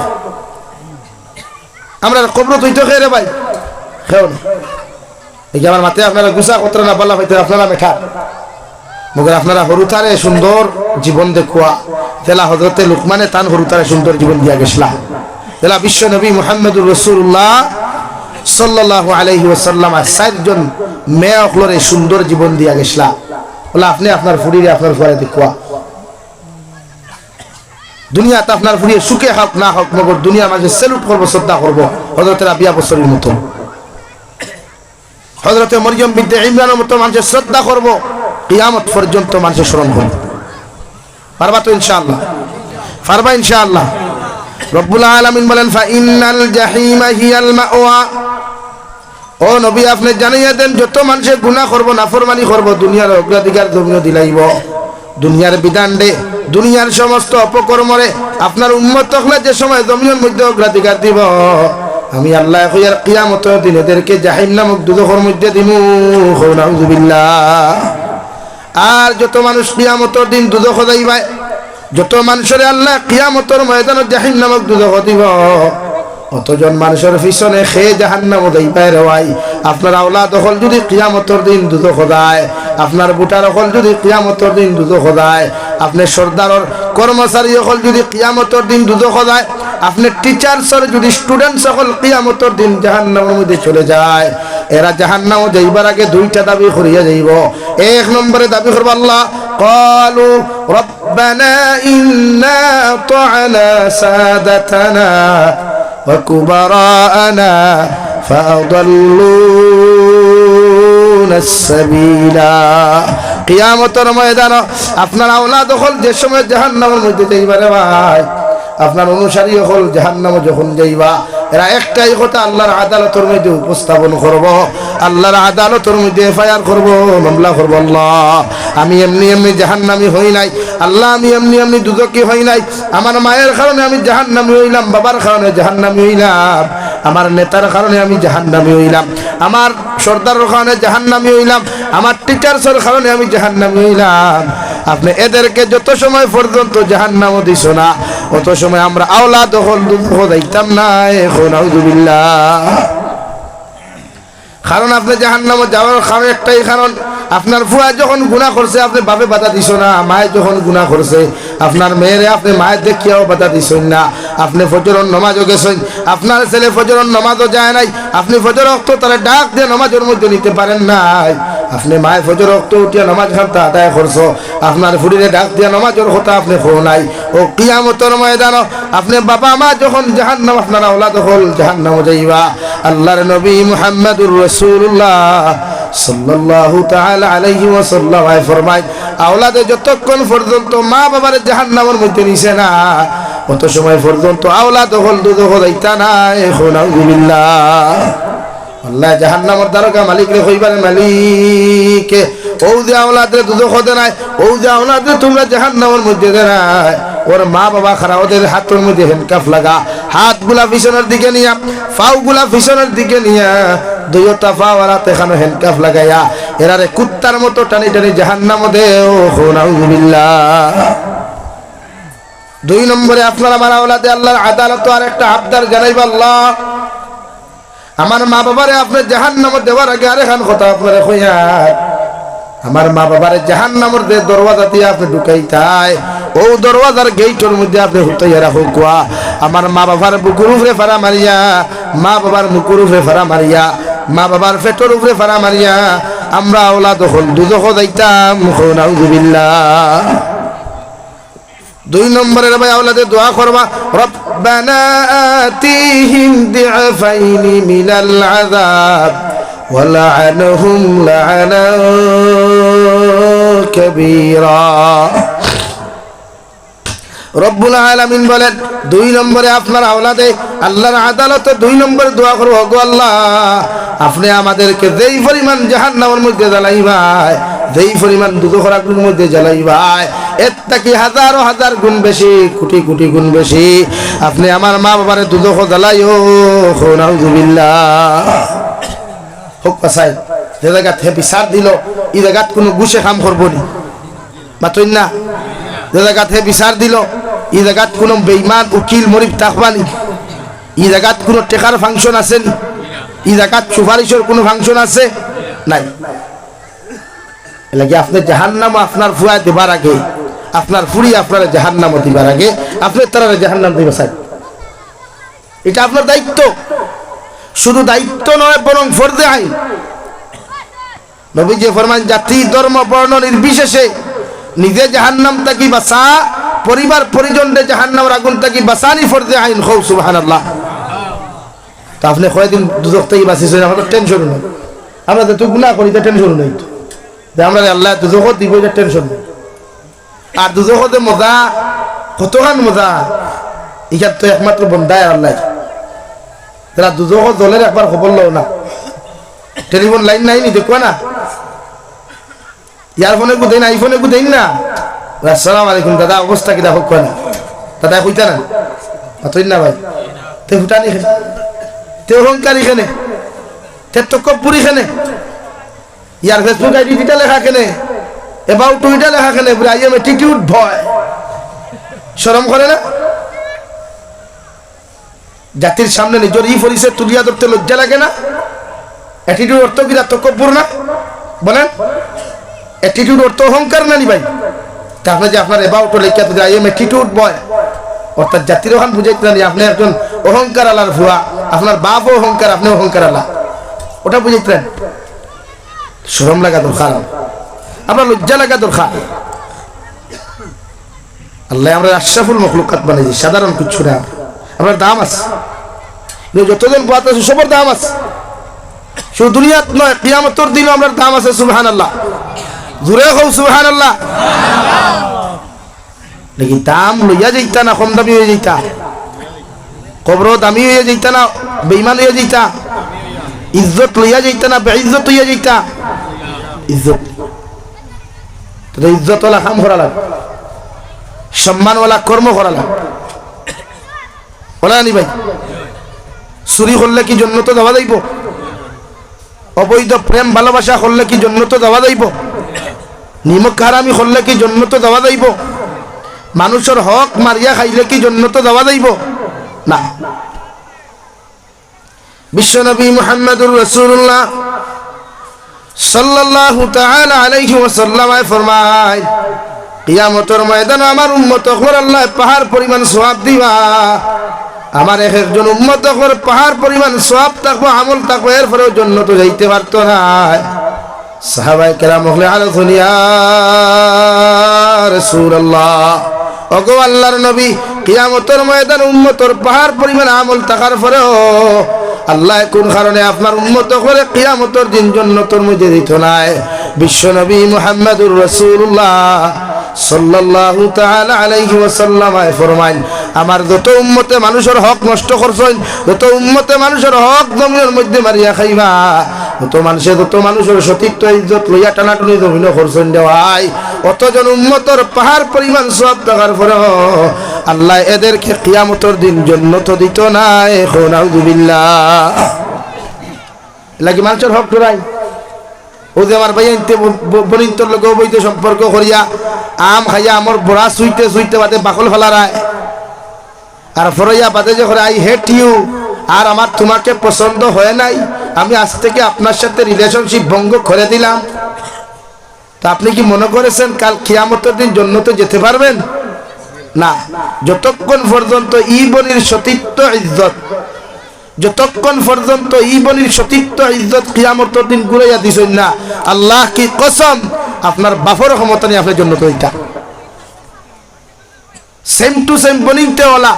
আমরা কবর তুইতো খেয়ে রে ভাই খেও না। এই যে আমার মাথায় আপনারা গুসা কতরা না পাল্লা পাইতে আপনারা মেঠা মগর আপনারা হরুতারে সুন্দর জীবন দেখুয়া তেলা হজরতে লুকমানে তান হরুতারে সুন্দর জীবন দিয়া গেছলা। তেলা বিশ্ব নবী মুহাম্মদুর রাসূলুল্লাহ সাল্লাল্লাহু আলাইহি ওয়াসাল্লাম 4 জন মেয়ে অকলরে সুন্দর জীবন দিয়া গেছলা। বলে আপনি আপনার ফুরিরে আপনার ফুয়ারে দেখুয়া দুনিয়াতে আপনার ফুরিয়ে সুখে হোক না হোক, মগর দুনিয়ার মাঝে সেলুট করবো, শ্রদ্ধা করবো হযরতের রাবিয়া বছরের মতো, হযরতে মরিয়ম বিনতে ইমরানের মতো মানুষের শ্রদ্ধা করবো, কিয়ামত পর্যন্ত মানুষের স্মরণ করবো। পারবা তো ইনশাআল্লাহ? পারবা ইনশাআল্লাহ? রব্বুল আলামিন বলেন ফাইনাল জাহিমা হিয়াল মাওয়া। ও নবী আপনি জানাইয়া দেন যত মানুষে গুনাহ করবো, নাফরমানি করবো, দুনিয়ার অগ্রাধিকার জমিও দিলাইব, দুনিয়ার বিধান দে, দুনিয়ার সমস্ত অপকর্মরে আপনার উম্মত হলে যে সময় জমিনের মধ্যে অগ্রাধিকার দিব, আমি আল্লাহ কইয়ার কিয়ামতের দিন এদেরকে জাহিম নামক দুজখের মধ্যে দিমু। নাউযুবিল্লাহ। আর যত মানুষ কিয়ামতের দিন দুজখ যাইবা, যত মানুষের আল্লাহ কিয়ামতের ময়দানে জাহিম নামক দুজখ দিব, অতজন মানুষের পিছনে খেয়ে জাহান্নামে যাইবাই রে ভাই। আপনার আওলাদ হল যদি কিয়ামতের দিন দুজখ যায়, আপনার বুটার হল যদি কিয়ামতের দিন দুজখ যায়, আপনার সর্দারর কর্মচারী হল যদি কিয়ামতের দিন দুজখ যায়, আপনার টিচার্সর যদি স্টুডেন্টস হল কিয়ামতের দিন জাহান্নামের মধ্যে চলে যায়, এরা জাহান্নামে যাইবার আগে দুইটা দাবি করিয়া যাইব। এক নম্বরে দাবি করব আল্লাহ ক্বালু রব্বানা ইন্না আতা'না সাদাতানা ওয়া কুবারানা ফাআদাল্লুনা আস-সাবিলা। কিয়ামতের ময়দানে আপনার আওলাদ হল যে সময় জাহান্নামের মধ্যে যাইবারে ভাই, আপনার অনুসারী হল জাহান্নামে যখন যাইবা, এরা একটাই কথা আল্লাহর আদালতের মধ্যে উপস্থাপন করব, আল্লাহর আদালতের মধ্যে এফআইআর করব, মামলা করব। আল্লাহ আমি এমনি এমনি জাহান্নামী হই নাই, আল্লাহ আমি এমনি এমনি দুদকি হই নাই, আমার মায়ের কারণে আমি জাহান্নামী হইলাম, বাবার কারণে জাহান্নামী হইলাম, আমার নেতার কারণে আমি জাহান্নামী হইলাম, আমার সর্দারের কারণে জাহান্নামী হইলাম, আমার টিচার্সের কারণে আমি জাহান্নামী হইলাম। আপনি এদেরকে যত সময় পর্যন্ত জাহান্নামে দিছ না, অত সময় আমরা আওলাদ হল দুঃখ যাইতাম না। এখন আউযুবিল্লাহ। কারণ আপনি জাহান্নামে যাওয়ার কারণ একটাই, কারণ আপনার ফুয়া যখন গুনাহ করছে আপনি বাপে বাধা দিছ না, মায়ে যখন গুনাহ করছে আপনার মেয়েরে আপনি মায়ের দেখিয়াও বাধা দিছেন না, আপনি ফজরের নামাজও গেছেন, আপনার ছেলে ফজরের নামাজও যায় নাই, আপনি ফজর ওয়াক্ত তারা ডাক দিয়ে নামাজের মধ্যে নিতে পারেন নাই, আপনি মায়ে ফজর ওয়াক্ত উঠিয়া নামাজ খানটা আদায় করছো, আপনার ফুরিরে ডাক দিয়া নামাজের কথা আপনি খো নাই। ও কিয়ামতের ময়দানে আপনি বাবা মা যখন জাহান্নাম, আপনার আওলাদ হল জাহান্নামে যাইবা। আল্লাহর নবী মুহাম্মদুর রাসূলুল্লাহ সাল্লাল্লাহু তাআলা আলাইহি ওয়াসাল্লাম ফরমায়, আওলাদে যতক্ষণ পর্যন্ত মা বাবার জাহান্নামের মধ্যে নিছে না, অত সময় পর্যন্ত আওলাদ হল দুজখ যাইতা না। এখন আউযুবিল্লাহ। আল্লাহ জাহান্নামের দারোগা মালিক রে কইবারে, মালিক ও যে আওলাদে দুজখ দে নাই, ও যে আওলাদে তোমরা জাহান্নামের মধ্যে দে নাই, ওর মা বাবা খারা, ওদের হাতের মধ্যে হ্যান্ডকাফ লাগা, হাতগুলা পিছনের দিকে নিয়া, পাওগুলা পিছনের দিকে নিয়া, দুইটা পাও আর হাতে খানো হ্যান্ডকাফ লাগাইয়া এরারে কুত্তার মতো টানি টানি জাহান্নামে দেও। নাউযুবিল্লাহ। দুই নম্বরে আপনার আমার আওলাদে আল্লাহর আদালত আর একটা আবদার জানাইবা, আল্লাহ আমার মা বাবারে আপনি জাহান্নামে দেওয়ার আগে আরেকখান কথা আপনারে কইয়া, আমার মা বাবারে জাহান্নামের যে দরওয়াজা দিয়ে আপনি ঢুকাইতাই, ও দরওয়াজার গেইটের মধ্যে আপনি হুতাইয়া রাখো কুয়া, আমার মা বাবার বুকুর উপরে ফাড়া মারিয়া, মা বাবার মুকুর উপরে ফাড়া মারিয়া, মা বাবার পেটের উপরে ফাড়া মারিয়া আমরা আওলাদ হল দুজখ যাইতাম। নাউযুবিল্লাহ। দুই নম্বরে ভাই আওলাদে দোয়া করবা, রব্বানা আতিহিম দিআফাইনি মিনাল আযাব ওয়ালআনহুম লা'নান কাবীরা। রব্বুল আলামিন বলেন, দুই নম্বরে আপনার আওলাদে আল্লাহর আদালতে দুই নম্বরে দোয়া করবো, গো আল্লাহ আপনি আমাদেরকে যেই পরিমাণ জাহান্নামের মধ্যে জ্বালাইবাই, যেই পরিমাণ দুজখের আগুনের মধ্যে জ্বালাইবাই, এর থেকে হাজারো হাজার গুণ বেশি, কোটি কোটি গুণ বেশি আপনি আমার মা বাবারে দুজখ জ্বালাইও। নাউযুবিল্লাহ। হোক পাসাই যে জায়গাত হে বিচার দিল, এই জায়গাত কোনো গুছে কাম করবো নি, মাতই না, যে জায়গাত হে বিচার দিল এই জায়গাত কোনো বেঈমান উকিল মরিব থাকবানি, এই জায়গাত কোনো টেকার ফাংশন আছে নি, এই জায়গাত সুপারিশের কোনো ফাংশন আছে নাই। এলাকি আপনি জাহান্নাম আপনার ফুয়া দিবার আগে, আপনার ফুরি আপনার জাহান্নাম দিবার আগে আপনি তারা জাহান্নাম দিবে চাই, এটা আপনার দায়িত্ব। শুধু দায়িত্ব নয় বরং ফরজে আইন। নবীজি ফরমান, জাতি ধর্ম বর্ণ নির্বিশেষে নিজে জাহান্নাম থাকি বাঁচা, পরিবার পরিজনরে জাহান্নামের আগুন থাকি বাঁচানি ফরজে আইন। খৌ সুবহানাল্লাহ। তো আপনি কয়দিন দুজখ থেকে বাঁচিয়েছেন, আমাদের টেনশন নেই, আমরা তো গুনাহ করি তো টেনশন নেই, যে আমরা আল্লাহ দুজখ দিব এটা টেনশন নেই। আর দুজখতে মজা, কতখান মজা, এখান তো একমাত্র বন্দায় আল্লাহ, যারা দুজখ জলের একবার খবর লো না, টেলিফোন লাইন নাই নি দেখো না, ইয়ার ফোনে গুদেন, আইফোনে গুদেন না, আসসালামু আলাইকুম দাদা অবস্থা কি দেখো না, দাদা কইতা না অতই না ভাই, তে ফুটানি খেনে, তে অহংকারী খেনে, তে তকব্বুরি খেনে, ইয়ার ফেসবুক আইডি দিটা লেখা কেনে, এবার টুইটা লেখা কেনে, আই এম অ্যাটিটিউড ভয়, শরম করে না? জাতির সামনে নিজের পরিচয় তুলিয়া ধরতে লজ্জা লাগে না? অ্যাটিটিউড অর্থ কি তকব্বুর না? বলেন, অ্যাটিটিউড অর্থ অহংকার না নি ভাই? তা আপনি যে আপনার এবাউট লেখা তো আই এম অ্যাটিটিউড বয়, অর্থাৎ জাতির ওখান বুঝাইতে জানি আপনি একজন অহংকার আলার ভুয়া, আপনার বাপও অহংকার, আপনি অহংকার আলা, ওটা বুঝাইতেন। শরম লাগা দরকার, আপনার লজ্জা লাগা দরকার। আল্লাহ আমরা আশরাফুল মখলুকাত বানাইছি, সাধারণ কিছু না। আপনার দাম আছে, যতজন বাত আছে সবার দাম আছে, শুধু দুনিয়াত নয়, কিয়ামতের দিনও আপনার দাম আছে। সুবহানাল্লাহ, জোরে হোক সুবহানাল্লাহ। লেকিন দাম লইয়া যাইতা না কম দামি হয়ে যাইতা, কবর দামি হয়ে যাইতা না বেঈমান হয়ে যাইতা, ইজ্জত লইয়া যাইতা না বেইজ্জত হইয়া যাইতা। ইজ্জত তো ইজ্জতওয়ালা কাম করা লাগে, সম্মানওয়ালা কর্ম করা লাগে, বলা নি ভাই? চুরি করলে কি জন্নত দেওয়া যাইব? অবৈধ প্রেম ভালোবাসা করলে কি জন্নত দেওয়া যাইব? নিমক হারামি করলে কি জন্নত দেওয়া যাইব? মানুষের হক মারিয়া খাইলে কি জন্নত দেওয়া যাইব? না। বিশ্বনবী মুহাম্মদুর রাসূলুল্লাহ সাল্লাল্লাহু তাআলা আলাইহি ওয়াসাল্লাম ফরমায়, কিয়ামতের ময়দানে আমার উম্মত হল আল্লাহ পাহাড় পরিমাণ সওয়াব দিবা। আমার এক একজন উম্মত হল পাহাড় পরিমাণ সওয়াব থাকবো, আমল থাকবো, এরপরেও জান্নাতে যাইতে পারতো না। সাহাবায়ে কেরাম বলে, আলাইকুম ইয়া রাসূলুল্লাহ, ওগো আল্লাহর নবী, কিয়ামতের ময়দানে উম্মতের পাহাড় পরিমাণ আমল থাকার পরেও আল্লাহ কোন কারণে আপনার উম্মত করে কিয়ামতের দিন জান্নাতের মধ্যে দিত না? বিশ্বনবী মুহাম্মদুর রাসূলুল্লাহ সাল্লাল্লাহু তাআলা আলাইহি ওয়াসাল্লাম ফরমাইন, আমার যত উম্মতে মানুষের হক নষ্ট করছেন, যত উম্মতে মানুষের হক জমিনের মধ্যে মারিয়া খাইবা, যত মানুষের সতীত্ব ইজ্জত লইয়া টানাটানি জমিন করছেন দেওয়াই, অতজন উম্মতের পাহাড় পরিমাণ সওয়াব থাকার পরেও আল্লাহ এদেরকে কিয়ামতের দিন জান্নাত দিত না। এখন আউযুবিল্লাহ, লাগি মানুষের হক ধরাই। ও যে আমার ভাই বনিন্তর লোক অবৈধ সম্পর্ক করিয়া আম খাইয়া আমার বড়া সুইতে সুইতে বাদে বাকল ফেলারায়, আর ফরইয়া বাদে যে করে আই হেট ইউ, আর আমার তোমাকে পছন্দ হয় নাই, আমি আজ থেকে আপনার সাথে রিলেশনশিপ ভঙ্গ করে দিলাম। তা আপনি কি মনে করেছেন কাল কিয়ামতের দিন জান্নাতে যেতে পারবেন? না। যতক্ষণ পর্যন্ত ইবনির সতীত্ব ইজ্জত, যতক্ষণ পর্যন্ত ইবনির সতীত্ব ইজ্জত কিয়ামতের দিন ঘুরাইয়া দিছেন না, আল্লাহ কি কসম, আপনার বাপর ক্ষমতা নিয়ে আপনার জান্নাতে হইতা। সেম টু সেম বনিতে ওলা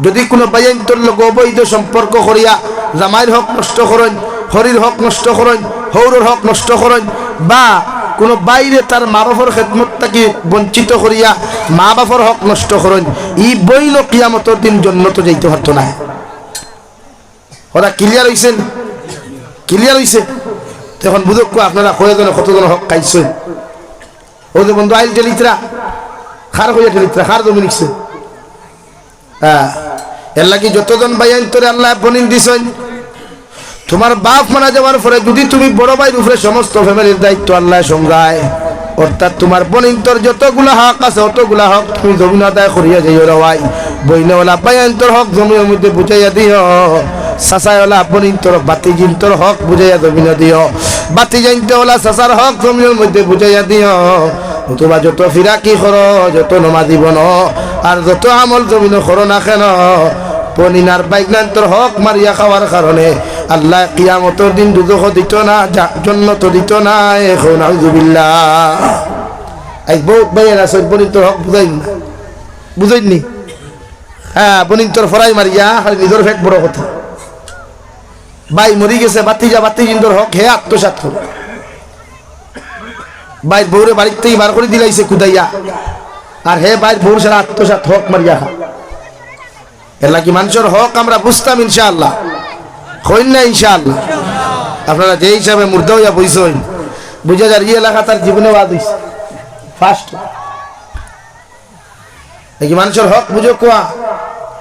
যদি কোনো বাইন্তর লোক অবৈধ সম্পর্ক করিয়া জামাইয়ের হক নষ্ট করেন, হরির হক নষ্ট করেন, হৌরের হক নষ্ট করেন, বা কোনো বাইরে তার মা বাপর খেদমত থেকে বঞ্চিত করিয়া মা বাপর হক নষ্ট করেন, ই বইন কিয়ামতের দিন জান্নাতে যাইতে পারতো না। ওরা ক্লিয়ার হইছেন? ক্লিয়ার হইছে? তখন বুঝক আপনারা কয়জনে কতজন হক খাইছেন। ও যে বন্ধু আইল টেলিত্রা খার হইয়া টেলিত্রা খার জমি নিচ্ছে। হ্যাঁ, এর লাগি যতজন বাইন তোরে আল্লাহ বনিন দিছেন, তোমার বাপ মারা যাওয়ার পরে যদি তুমি বড় ভাইয়ের উপরে সমস্ত ফ্যামিলির দায়িত্ব আল্লাহ সঙ্গায়, অর্থাৎ তোমার বনিন্তর যতগুলা হক আছে অতগুলা হক তুমি জমিন আদায় করিয়া যাইও রাই। বইনওয়ালা বাইন্তর হক জমির মধ্যে বুঝাইয়া দিও, সাসাইওয়ালা বনিন্তর বাতিজিন্তর হক বুঝাইয়া জমিন দিও, বাতি জানতেওয়ালা সাসার হক জমিনের মধ্যে বুঝাইয়া দিও। নতুবা যত ফিরাকি করো, যত নমাজি বনো, আর যত আমল জমিন করো না কেন, পনিনার বাইকনান্তর হক মারিয়া খাওয়ার কারণে আল্লাহ কিয়ামতের দিন দুজখ দিত না, জান্নাত দিত না। এখন আউযুবিল্লাহ, আজ বহুত ভাইয়ের আছে বনিন্তর হক বুঝাইন না, বুঝাইনি? হ্যাঁ, বনিন্তর ফরাই মারিয়া খালি নিজের ফেট বড় কথা। ভাই মরি গেছে, বাতিজা বাতিজিন্তর হক হে আত্মসাৎ করে ভাই বউরে বাড়ির থেকে বার করে দিলাইছে কুদাইয়া, আর হে ভাই বউর সারা আত্মসাৎ হক মারিয়া খা। এর লাগি মানুষের হক আমরা বুঝতাম ইনশাআল্লাহ, হইন না ইনশাআল্লাহ। আপনারা যে হিসাবে মুর্দা হইয়া বইছেন, বুঝা যার এই এলাকা তার জীবনে বাদ হইছে ফার্স্ট। নাকি মানুষের হক বুঝো কোয়া,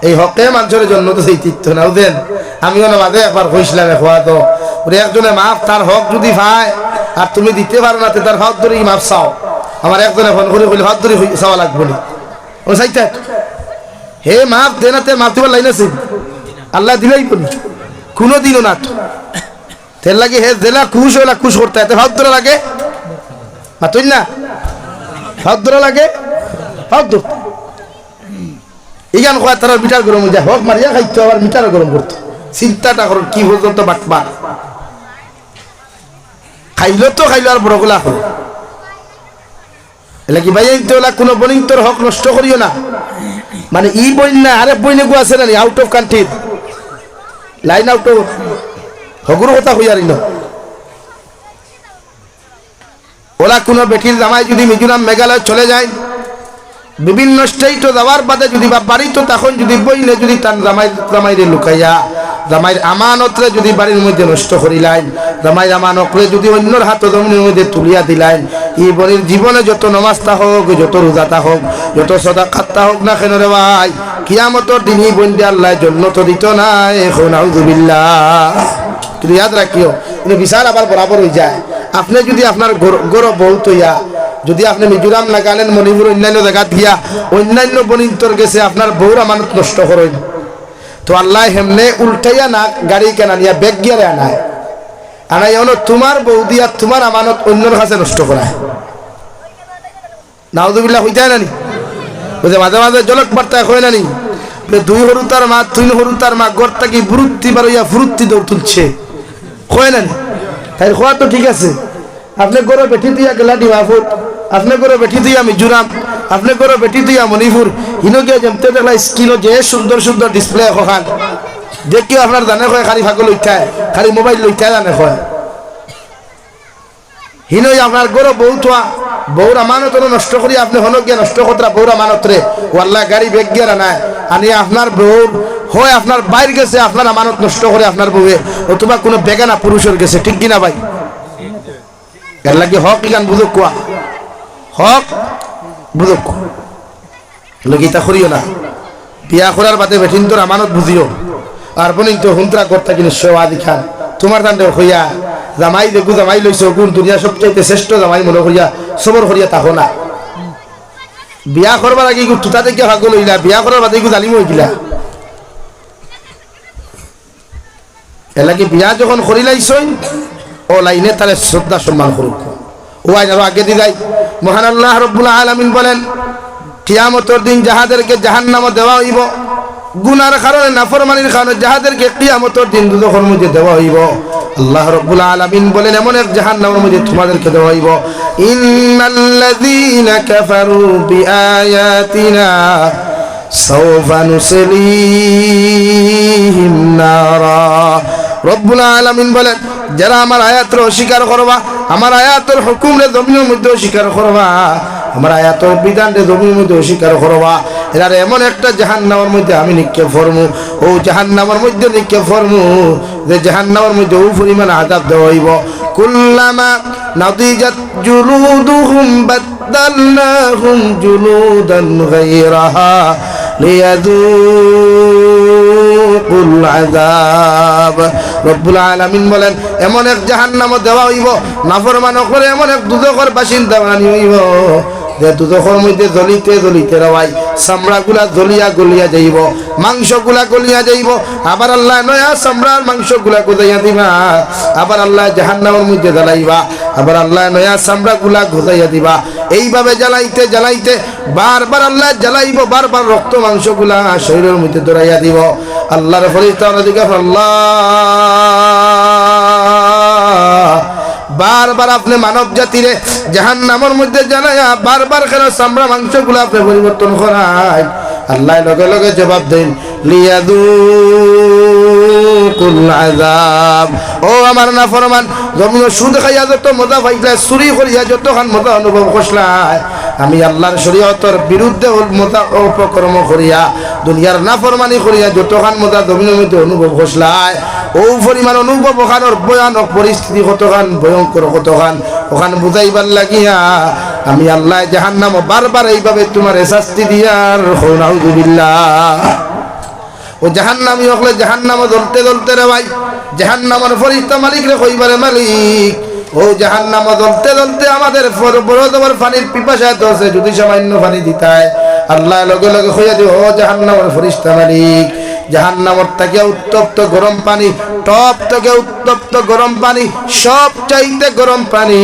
এই হকে মানুষের জন্য তো সেই তীর্থ নাও দেন। আমিও না বাদে একবার কইছিলাম খোয়া তো একজনে মাফ, তার হক যদি পায় আর তুমি দিতে পারো না, তার হাত ধরে মাফ চাও। আমার একজনে ফোন করে কইলে হাত ধরে চাওয়া লাগবে না, ও চাইতে হে মাফ দেনাতে মাফ দিবার লাইন আছে আল্লাহ দিলেই বলি কোনো দিনও না তো তেল লাগে হে জেলা খুশ হইলা খুশ করতে এতে ভাদ্র লাগে মাতুই না ভাদ্র লাগে ভাদ্র এই গান কয় তারা মিটার গরম হয়ে যায় হোক মারিয়া খাইতো আবার মিটার গরম করতো চিন্তাটা করো কি পর্যন্ত বাটবা খাইলো তো খাইলো আর বড়গুলা হলো এলা কি ভাই ওলা কোনো বনিং তোর হক নষ্ট করিও না মানে ই বইন না আরে বইনে গো আছে না out of country line out of হগুর কথা হই আর ওলা কোনো বেটির জামাই যদি মিজোরাম মেঘালয় চলে যায় বিভিন্ন স্টেটে যাওয়ার বাদে যদি বা বাড়ি তো তখন যদি বইলে যদি তার জামাইরে লুকাইয়া জামাইয়ের আমানতরে যদি বাড়ির মধ্যে নষ্ট করিলেন জামাইয়ের আমানতরে যদি অন্যর হাত জমিনের মধ্যে তুলিয়া দিলেন এই বড়ির জীবনে যত নমাজটা হোক যত রোজাটা হোক যত সদাকাতটা হোক না কেন রে ভাই কিয়ামতের দিন এই বন্ধে আল্লাহ জন্নত দিত না এখন আউযুবিল্লাহ তুমি ইয়াদ রাখিও কিন্তু বিশাল আবার বরাবর হয়ে যায় আপনি যদি আপনার গৌরব বহুত হইয়া যদি আপনি মিজোরাম নাগাল্যান্ড মণিপুর অন্যান্য জায়গাত গিয়া অন্যান্য বনিন্তর গেছে আপনার বউর আমানত নষ্ট করেন তো আল্লাহ হেমনে উল্টাইয়া না গাড়ি কেনা নিয়া ব্যাগ গিয়ারে আনায় আনাই এমন তোমার বউ দিয়া তোমার আমানত অন্যর কাছে নষ্ট করায় নাউযুবিল্লাহ হয়ে যায় নানি বুঝে মাঝে মাঝে জলক বার্তা হয় নানি দুই হরু তার মা তিন হরু তার মা গড়টা কি বুরুত্তি বারইয়া ফুরুত্তি দৌড় তুলছে হয় নানি তাই খোয়া তো ঠিক আছে আপনি গরো বেটি দিয়া গেলা ডিমাপুর আপনি গরো বেটি দিয়া মিজোরাম আপনি গরো বেটি দিয়া মণিপুর ইনো গিয়ে যেমতে দেখলা স্ক্রিনও যে সুন্দর সুন্দর ডিসপ্লে এখন দেখিও আপনার জানে কয় খালি ফাগল লইঠায় খালি মোবাইল লইঠায় জানে কয় হিনই আপনার গরো বউ থা বউর আমানত নষ্ট করি আপনি হন গিয়া নষ্ট কতরা বউর আমানত রে ও আল্লাহ গাড়ি বেগ গিয়া নাই আনি আপনার বউর হয় আপনার বাইর গেছে আপনার আমানত নষ্ট করে আপনার বউয়ে অথবা কোনো বেগানা পুরুষের গেছে ঠিক কিনা ভাই এর লাগে হক ইগান বুঝুক কোয়া হক বুঝুক লগিতা করিও না বিয়া করার বাদে বেঠিন তোর আমানত বুঝিও আর বনিন তো হুন্ত্রা করতে কিনে সোয়াদি খান তোমার দান্ডে হইয়া জামাই দেখু জামাই লইছ গুণ দুনিয়া সবচাইতে শ্রেষ্ঠ জামাই মনে করিয়া সবর করিয়া তাহো না বিয়া করবার আগে তুতা থেকে ভাগ্য লইলা বিয়া করার বাদে জালিম হয়ে গিলা এর লাগে বিয়া যখন করিলাইছই ও লাইনে তারে শ্রদ্ধা সম্মান করুক ও আইন আরো আগে দিয়ে যাই মহান আল্লাহ রব্বুল আলামিন বলেন কিয়ামতের দিন যাহাদেরকে জাহান্নামে দেওয়া হইব গুনার কারণে নাফরমানির কারণে যাহাদেরকে কিয়ামতের দিন দুজখের মধ্যে দেওয়া হইব আল্লাহ রব্বুল আলামিন বলেন এমন এক জাহান্নামের মধ্যে তোমাদেরকে দেওয়া হইব ইন্নাল্লাযীনা কাফারু বিআয়াতিনা সাওফা নুসলিহিম নারা রব্বুল আলামিন বলেন যারা আমার আয়াতের অস্বীকার করবা আমার আয়াতের হুকুমে জমিনের মধ্যে অস্বীকার করবা আমার আয়াতের বিধানকে জমিনের মধ্যে অস্বীকার করবা এরা এমন একটা জাহান্নামের মধ্যে আমি নিক্ষেপ করবো ও জাহান্নামের মধ্যে নিক্ষেপ করবো যে জাহান্নামের মধ্যে ও পরিমাণ আযাব দেওয়া হইব কুল্লামা নাদিজাত জুলুদুহুম বাদদালনাহুম জুলুদান গায়রাহা লিয়াযুকুল আযাব রব্বুল আলামিন বলেন এমন এক জাহান্নাম দেওয়া হইব নাফরমান করে এমন এক দুজখের বাসিন্দা বানানি হইব যে দুজখের মধ্যে জ্বলিতে জ্বলিতে রওয়াই চামড়াগুলা জ্বলিয়া গলিয়া যাইব মাংসগুলা গলিয়া যাইব আবার আল্লাহ নয়া চামড়ার মাংসগুলা গজাইয়া দিবা আবার আল্লাহ জাহান্নামের মধ্যে জ্বালাইবা আবার আল্লাহ নয়া চামড়াগুলা গজাইয়া দিবা এইভাবে জ্বালাইতে জ্বালাইতে বারবার আল্লাহ জ্বালাইব বারবার রক্ত মাংসগুলা শরীরের মধ্যে দৌড়াইয়া দিব আল্লাহর ফরিস্তা ওদিকে আল্লাহ বারবার আপনি মানব জাতিরে জাহান্নামের মধ্যে জানায়া বারবার কেন চামড়া মাংসগুলো আপনি পরিবর্তন করায় আল্লাহ লগে লগে জবাব দেন লিয়াযুকুল আযাব ও আমার নাফরমান জমিন সুদ খাইয়া যত মজা পাইলা চুরি করিয়া যতখান মজা অনুভব করছলাই আমি আল্লাহর শরীয়তের বিরুদ্ধে মজা অপকর্ম করিয়া দুনিয়ার নাফরমানি করিয়া যতখান মজা জমিনের মধ্যে অনুভব করছলাই ও পরিমাণ অনুভব ওখানোর ভয়ানক পরিস্থিতি কতখান ভয়ঙ্কর কতখান ওখান বুঝাইবার লাগিয়া আমি আল্লাহ জাহান্নাম বারবার এইভাবে তোমার শাস্তি দিয়ার নাউযুবিল্লাহ ও জাহান্নামী হলে জাহান্নামে জ্বলতে জ্বলতে রে ভাই জাহান্নামের ফরিস্তা মালিক রে কইবারে মালিক ও জাহান্নামে জ্বলতে জ্বলতে আমাদের বড় তোমার পানির পিপাসা ধরছে যদি সামান্য পানি দিতায় আল্লাহ লগে লগে কইয়া দিও ও জাহান্নামের ফরিস্তা মালিক জাহান্নামের থেকে উত্তপ্ত গরম পানি, টপ থেকে উত্তপ্ত গরম পানি, সব চাইতে গরম পানি।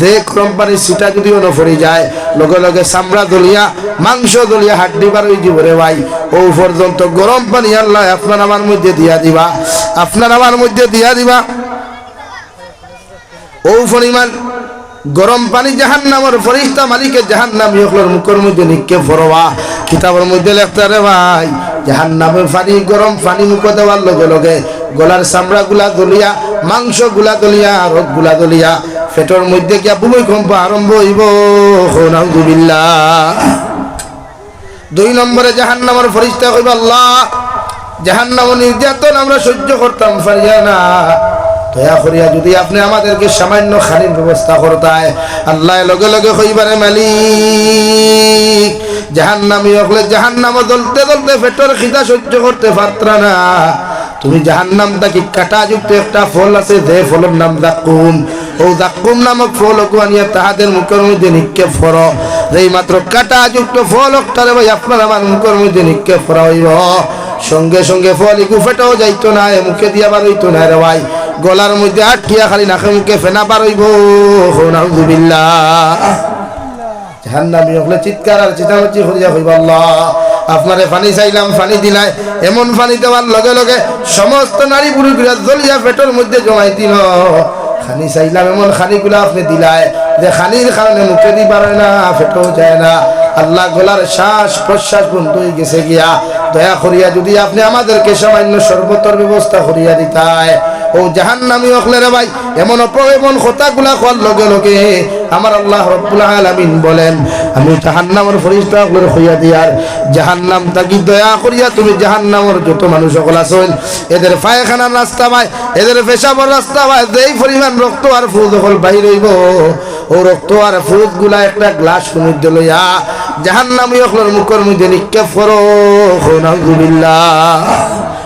যে গরম পানি সেটা যদি অন্য পড়ে যায়, লগে লগে চামড়া দলিয়া, মাংস দলিয়া, হাড্ডি বার হয়ে যাব রে ভাই। ও পর্যন্ত গরম পানি আল্লাহ আপনার আমার মধ্যে দিয়া দিবা, আপনার আমার মধ্যে দিয়া দিবা। ও পরিমাণ গরম পানি জাহান্নামের ফরিস্তা মালিকের জাহান্নামী হকলের মুখের মধ্যে নিক্ষেপ করবা। কিতাবের মধ্যে লেখতে রে ভাই, জাহান্নামের পানি, গরম পানি মুখে দেওয়ার লগে লগে গলার চামড়া গুলা দলিয়া, মাংস গুলা দলিয়া, রোগ গুলা দলিয়া, পেটের মধ্যে গিয়া ভূমিকম্প আরম্ভ হইব। নাউযুবিল্লাহ। 2 নম্বরে জাহান্নামের ফরিস্তা কইবা, আল্লাহ জাহান্নামের নির্যাতন আমরা সহ্য করতাম পারি না, দয়া করিয়া যদি আপনি আমাদেরকে সামান্য খানির ব্যবস্থা করতায়। আল্লাহ লগে লগে কইবারে, মালিক জাহান্নামী হলে জাহান্নামে জ্বলতে জ্বলতে পেটের খিদা সহ্য করতে পারতা না, তুমি জাহান্নামটাকে কাঁটাযুক্ত একটা ফল আছে, যে ফলের নাম যাক্কুম, ও যাক্কুম নামক ফল আনিয়া তাহাদের মুখের মধ্যে নিক্ষেপ করো। যেই মাত্র কাঁটাযুক্ত ফল একটারে ভাই আপনার আমার মুখের মধ্যে নিক্ষেপ করা হইব, সঙ্গে সঙ্গে ফল ইগু ফেটাও যাইতো না, মুখে দিয়া বার হইতো না রে ভাই, গলার মধ্যে আটকিয়া খালি নাকে মুখে ফেনা বার হইব। নাউযুবিল্লাহ। জাহান্নামী হলে চিৎকার আর চিৎকার করিয়া কইবা, আল্লাহ আপনারে পানি চাইলাম, পানি দিলাই, এমন পানি দেওয়ার লগে লগে সমস্ত নারী পুরুষরা জ্বলিয়া পেটের মধ্যে জমাই দিল। খানি চাইলাম, এমন খানিগুলো আপনি দিলাই যে খানির কারণে মুখে দি পারে না, পেটেও যায় না, আল্লাহ গলার শ্বাস প্রশ্বাস বন্ধ হয়ে গেছে গিয়া। দয়া করিয়া যদি আপনি আমাদেরকে সামান্য সর্বতর ব্যবস্থা করিয়া দিতায়। ও জাহান্নামী হকলে রে ভাই, এমন এমন কথাগুলা কর লগে লগে আমার আল্লাহ রাব্বুল আলামিন বলেন, আমি জাহান্নামের ফেরেশতা হকলের হইয়া দিয়ার জাহান্নাম তাকি দয়া করিয়া তুমি জাহান্নামের যত মানুষ সকল আছেন, এদের পায়খানার রাস্তা ভাই, এদের পেশাবের রাস্তা ভাই, যেই পরিমাণ রক্ত আর ফুদ হল বাহির হইব, ও রক্ত আর ফুদ গুলা একটা গ্লাস মধ্যে লইয়া জাহান্নামী হকলের মুখের মধ্যে নিক্ষেপ করো। নাউযুবিল্লাহ।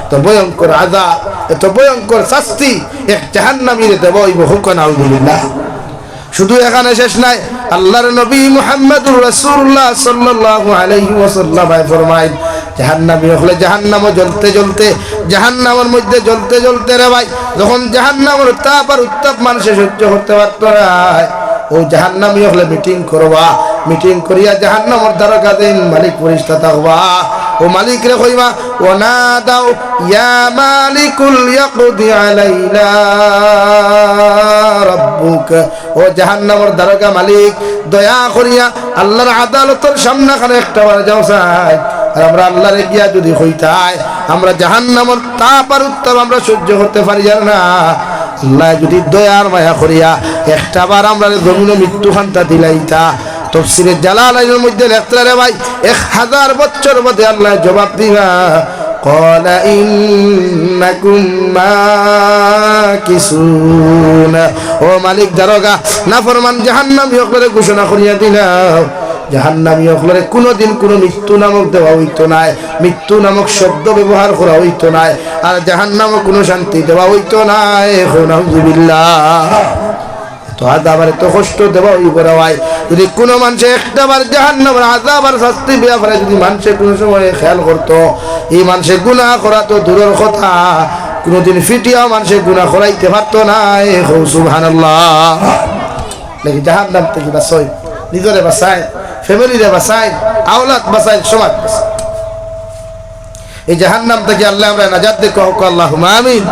তো ভয়ঙ্কর আযাব, এত ভয়ঙ্কর শাস্তি এক জাহান্নামীরে দেব হইব। নাউযুবিল্লাহ। শুধু এখানে শেষ নাই, আল্লাহর নবী মুহাম্মদুর রাসূলুল্লাহ সাল্লাল্লাহু আলাইহি ওয়াসাল্লাম ফরমায়, জাহান্নামী হলে জাহান্নামে জ্বলতে জ্বলতে, জাহান্নামের মধ্যে জ্বলতে জ্বলতে রে ভাই, যখন জাহান্নামের তাপ আর উত্তাপ মানুষে সহ্য করতে পারত না, ও জাহান্নামী হলে মিটিং করবা, মিটিং করিয়া জাহান্নামের দ্বারকা দিন মালিক ফেরেশতা থাকবা, ও মালিক রে কইবা, ও না দাও ইয়া মালিকুল ইয়াকদি আলাইনা রাব্বুক, ও জাহান্নামের দ্বারকা মালিক দয়া করিয়া আল্লাহর আদালতের সামনে খানে একটা বার যাও চাই। আর আমরা আল্লাহরে গিয়া যদি হইতাই, আমরা জাহান্নামের তাপ আর উত্তাপ আমরা সহ্য করতে পারি না, আল্লাহ যদি দয়ার মায়া করিয়া একটা বার আমরা জমিনে মৃত্যু খান্তা দিলাইতা। তাফসীরে জালালাইনের মধ্যে লেখতে রে ভাই, 1000 বছর বাদে আল্লাহ জবাব দিবা, ক্বালা ইন্নাকুম মাকিসুন, ও মালিক দারোগা নাফরমান জাহান্নামী হকলে ঘোষণা করিয়া দিলাম, জাহান্নামী হকলে কোনোদিন কোনো মৃত্যু নামক দেওয়া হইতো না, মৃত্যু নামক শব্দ ব্যবহার করা হইতো না, আর জাহান্নামে কোনো শান্তি দেওয়া হইতো না। নাউযুবিল্লাহ। তো আযাব আর তো কষ্ট দেওয়া হইব রে ভাই, যদি কোনো মানুষে একটাবার জাহান্নামের আযাব আর শাস্তি ব্যাপারে যদি মানুষে কোনো সময় খেয়াল করতো, এই মানুষে গুনাহ করা তো দূরের কথা, কোনোদিন ফিটিয়াও মানুষে গুনাহ করাইতে পারতো না। সুবহানাল্লাহ। নাকি জাহান্নাম থেকে বাঁচাই, নিজরে বাঁচাই, ফ্যামিলিরে বাঁচাই, আওলাদ বাঁচাই, সমাজ বাঁচাই। এই জাহান্নাম থেকে আল্লাহ আমরা নাজাত দে, কহ আল্লাহুম্মা আমিন।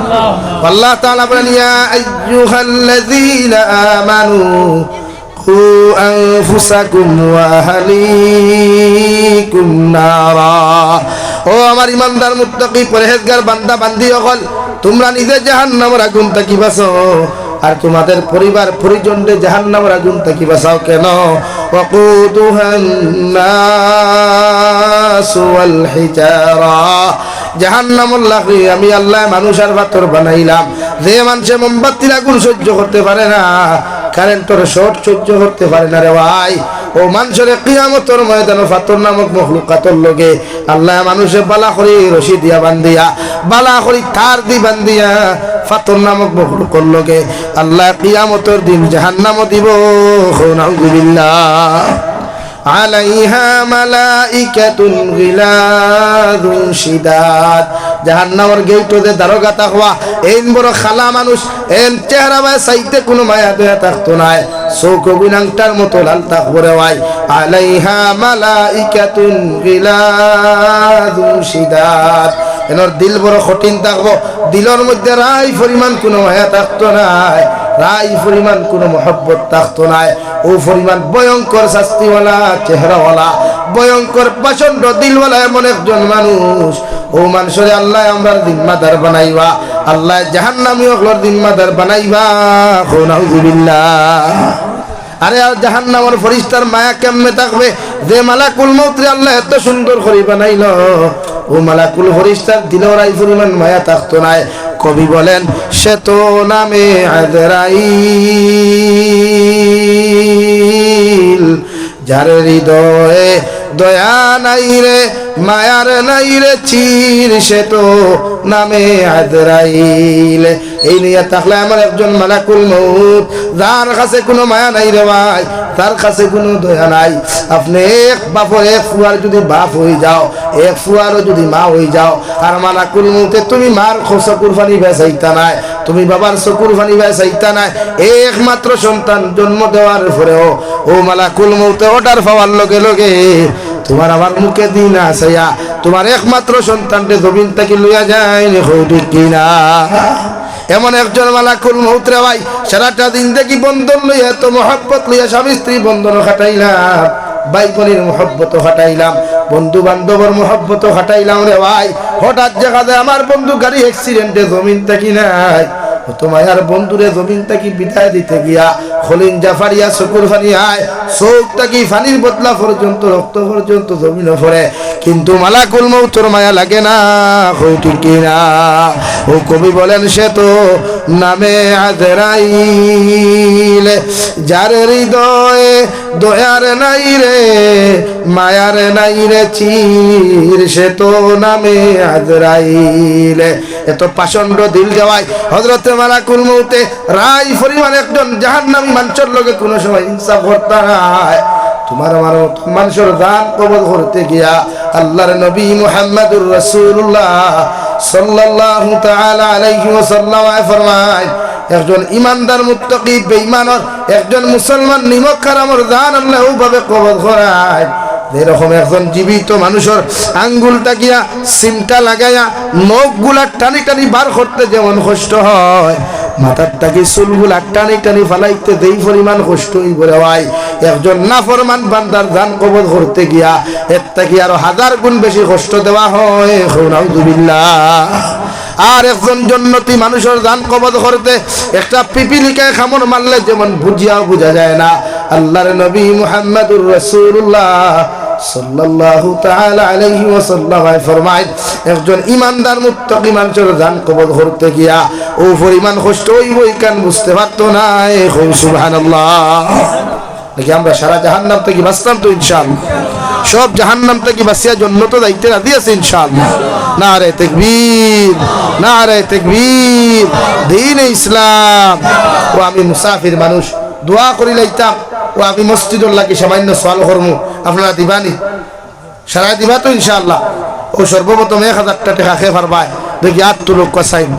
আল্লাহ তাআলা বলেন, ইয়া আইয়ুহাল্লাযীনা আমানু কু আনফুসাকুম ওয়া আহলিকুম নারা, ও আমার ইমানদার মুত্তাকি পরহেজগার বান্দা বান্দি সকল, তোমরা নিজে জাহান্নামের আগুন থেকে বাঁচো, আর তোমাদের পরিবার পরিজনকে জাহান্নামের আগুন থেকে বাঁচাও। কেন? ওয়াকুদুহান নাস ওয়াল হিজারা, জাহান্নামুল লাহি, আমি আল্লাহ মানুষ আর পাথর বানাইলাম। যে মানুষে মোমবাতির আগুন সহ্য করতে পারে না, কারেন্টের শর্ট সহ্য করতে পারে না রে ভাই, ও মানুষের কিয়ামতের ময়দানে পাথর নামক মখলুকাতর লগে আল্লাহ মানুষে বালা করি রশি দিয়া বান্ধিয়া, বালা করি তার দি বান্ধিয়া পাথর নামক মখলুকর লগে আল্লাহ কিয়ামতের দিন জাহান্নাম দিব। নাউযুবিল্লাহ। আলাইহা মালাইকাতুন গিলাযুন শিদাদ, জাহান্নামের গেটে দারোগা থাকবা এই বড় খালা মানুষ এন চেহারা ভাই চাইতে কোনো মায়া দয়া থাকতো না চোখ গুনাংটার মতো লাল থাকবো রে ভাই আলাইহা মালাইকাতুন গিলাযুন শিদাদ এনর দিল বড় কঠিন থাকবো দিলের মধ্যে রাই পরিমাণ কোনো মায়া থাকতো না রাই পরিমাণ কোনো মহব্বত থাকতো না ও পরিমাণ ভয়ঙ্কর শাস্তিওয়ালা চেহারাওয়ালা ভয়ঙ্কর প্রচন্ড দিলওয়ালা এমন একজন মানুষ ও মানুষের আল্লাহ আমরা জিম্মাদার বানাইবা আল্লাহ জাহান্নামী হকলর জিম্মাদার বানাইবা নাউযুবিল্লাহ আরে আর জাহান্নামের ফেরেশতার মায়া কেমনে থাকবে যে মালাকুল মউত রে আল্লাহ এত সুন্দর করে বানাইলো ও মালাকুল ফেরেশতার দিলের আই পরিমাণ মায়া থাকতো না কবি বলেন সে তো নামে আযরাইল যার হৃদয়ে দয়া নাই রে মায়ার নাই রে চির সে তো নামে আযরাইল এই নিয়ে থাকলে আমার একজন মালাকুল মউত যার কাছে কোনো মায়া নাই রে ভাই তার কাছে কোনো দয়া নাই আপনি এক বাপর এক ফুয়ার যদি বাপ হয়ে যাও এক ফুয়ারও যদি মা হয়ে যাও আর মালাকুল মউতে তুমি মার চকুর পানি বেচাইতা নাই তুমি বাবার চকুর পানি বেচাইতা নাই একমাত্র সন্তান জন্ম দেওয়ার পরেও ও মালাকুল মউতে অর্ডার পাওয়ার লগে লগে তোমার আমার মুখে দিন আসিয়া তোমার একমাত্র সন্তানকে জমিন থেকে লইয়া যায় কিনা এমন একজন মালাকুল মউত রে ভাই সারাটা দিন দেখি বন্ধন লইয়া এত মহব্বত লইয়া স্বামী স্ত্রী বন্ধন খাটাইলাম ভাই বোনের মহব্বত খাটাইলাম বন্ধু বান্ধবের মহব্বত খাটাইলাম রে ভাই হঠাৎ দেখা যায় আমার বন্ধু গাড়ি অ্যাক্সিডেন্টে জমিন থেকে নাই তোমার আর বন্ধুরে জমিন থেকে বিদায় দিতে গিয়া খলিন জাফারিয়া চকুর ফানি আয় চোখ থেকে ফানির বদলা পর্যন্ত রক্ত পর্যন্ত জমিনে পড়ে কিন্তু মালাকুল মউতর মায়া লাগে না ঠিক কিনা ও কবি বলেন সে তো নামে আযরাইল যার হৃদয়ে দয়ার নাই রে মায়ার নাই রে চির সে তো নামে আযরাইল এত পাষণ্ড দিল দেওয়ায় হযরত মালাকুল মউতে রাই পরিমাণ একজন জাহান্নামী মানুষের লগে কোনো সময় ইনসাফ করতে নাই তোমার আমার মানুষের জান কবজ করতে গিয়া আল্লাহর নবী মুহাম্মদুর রাসূলুল্লাহ সাল্লাল্লাহু তাআলা আলাইহি ওয়াসাল্লাম ফরমায় একজন ইমানদার মুত্তাকি বেঈমানর একজন মুসলমান নিমক হারামর জান আল্লাহ ওভাবে কবজ করায় এরকম একজন জীবিত মানুষের আঙ্গুলটা গিয়া সিমটা লাগাইয়া নখগুলা টানি টানি বার করতে যেমন কষ্ট হয় মাথার টাকি চুলগুলা টানি টানি ফালাইতে দেই পরিমাণ কষ্ট হইবরে হয় একজন নাফরমান বান্দার জান কবজ করতে গিয়া এর থেকে আরো 1000 গুণ বেশি কষ্ট দেওয়া হয় নাউযুবিল্লাহ আর একজন জান্নাতি মানুষের জান কবজ করতে একটা পিপিলিকে খামর মারলে যেমন বুঝিয়াও বোঝা যায় না আল্লাহর নবী মুহাম্মদুর রাসূলুল্লাহ সাল্লাল্লাহু তাআলা আলাইহি ওয়াসাল্লাম ফরমায় একজন ইমানদার মুত্তাকি মানুষের জান কবজ করতে গিয়া ও পরিমাণ কষ্ট হইবই কান বুঝতে পারতো না সুবহানাল্লাহ দেখি আমরা সারা জাহান্নাম থেকে বাঁচতাম তো ইনশাআল্লাহ সব জাহান্নাম থেকে বাঁচিয়া জান্নাতে যাইতে রাজি আছি ইনশাআল্লাহ নারে তাকবীর নারে তাকবীর দ্বীন ইসলাম ও আমি মুসাফির মানুষ দোয়া করি লাইতাম ও আমি মসজিদুল লাগি সামান্য সওয়াল করমু আপনারা দিবানি সারা দিবা তো ইনশাআল্লাহ ও সর্বপ্রথম 1000 টাকা খেয়ে পারবাই দেখি 8 লোক কসাইন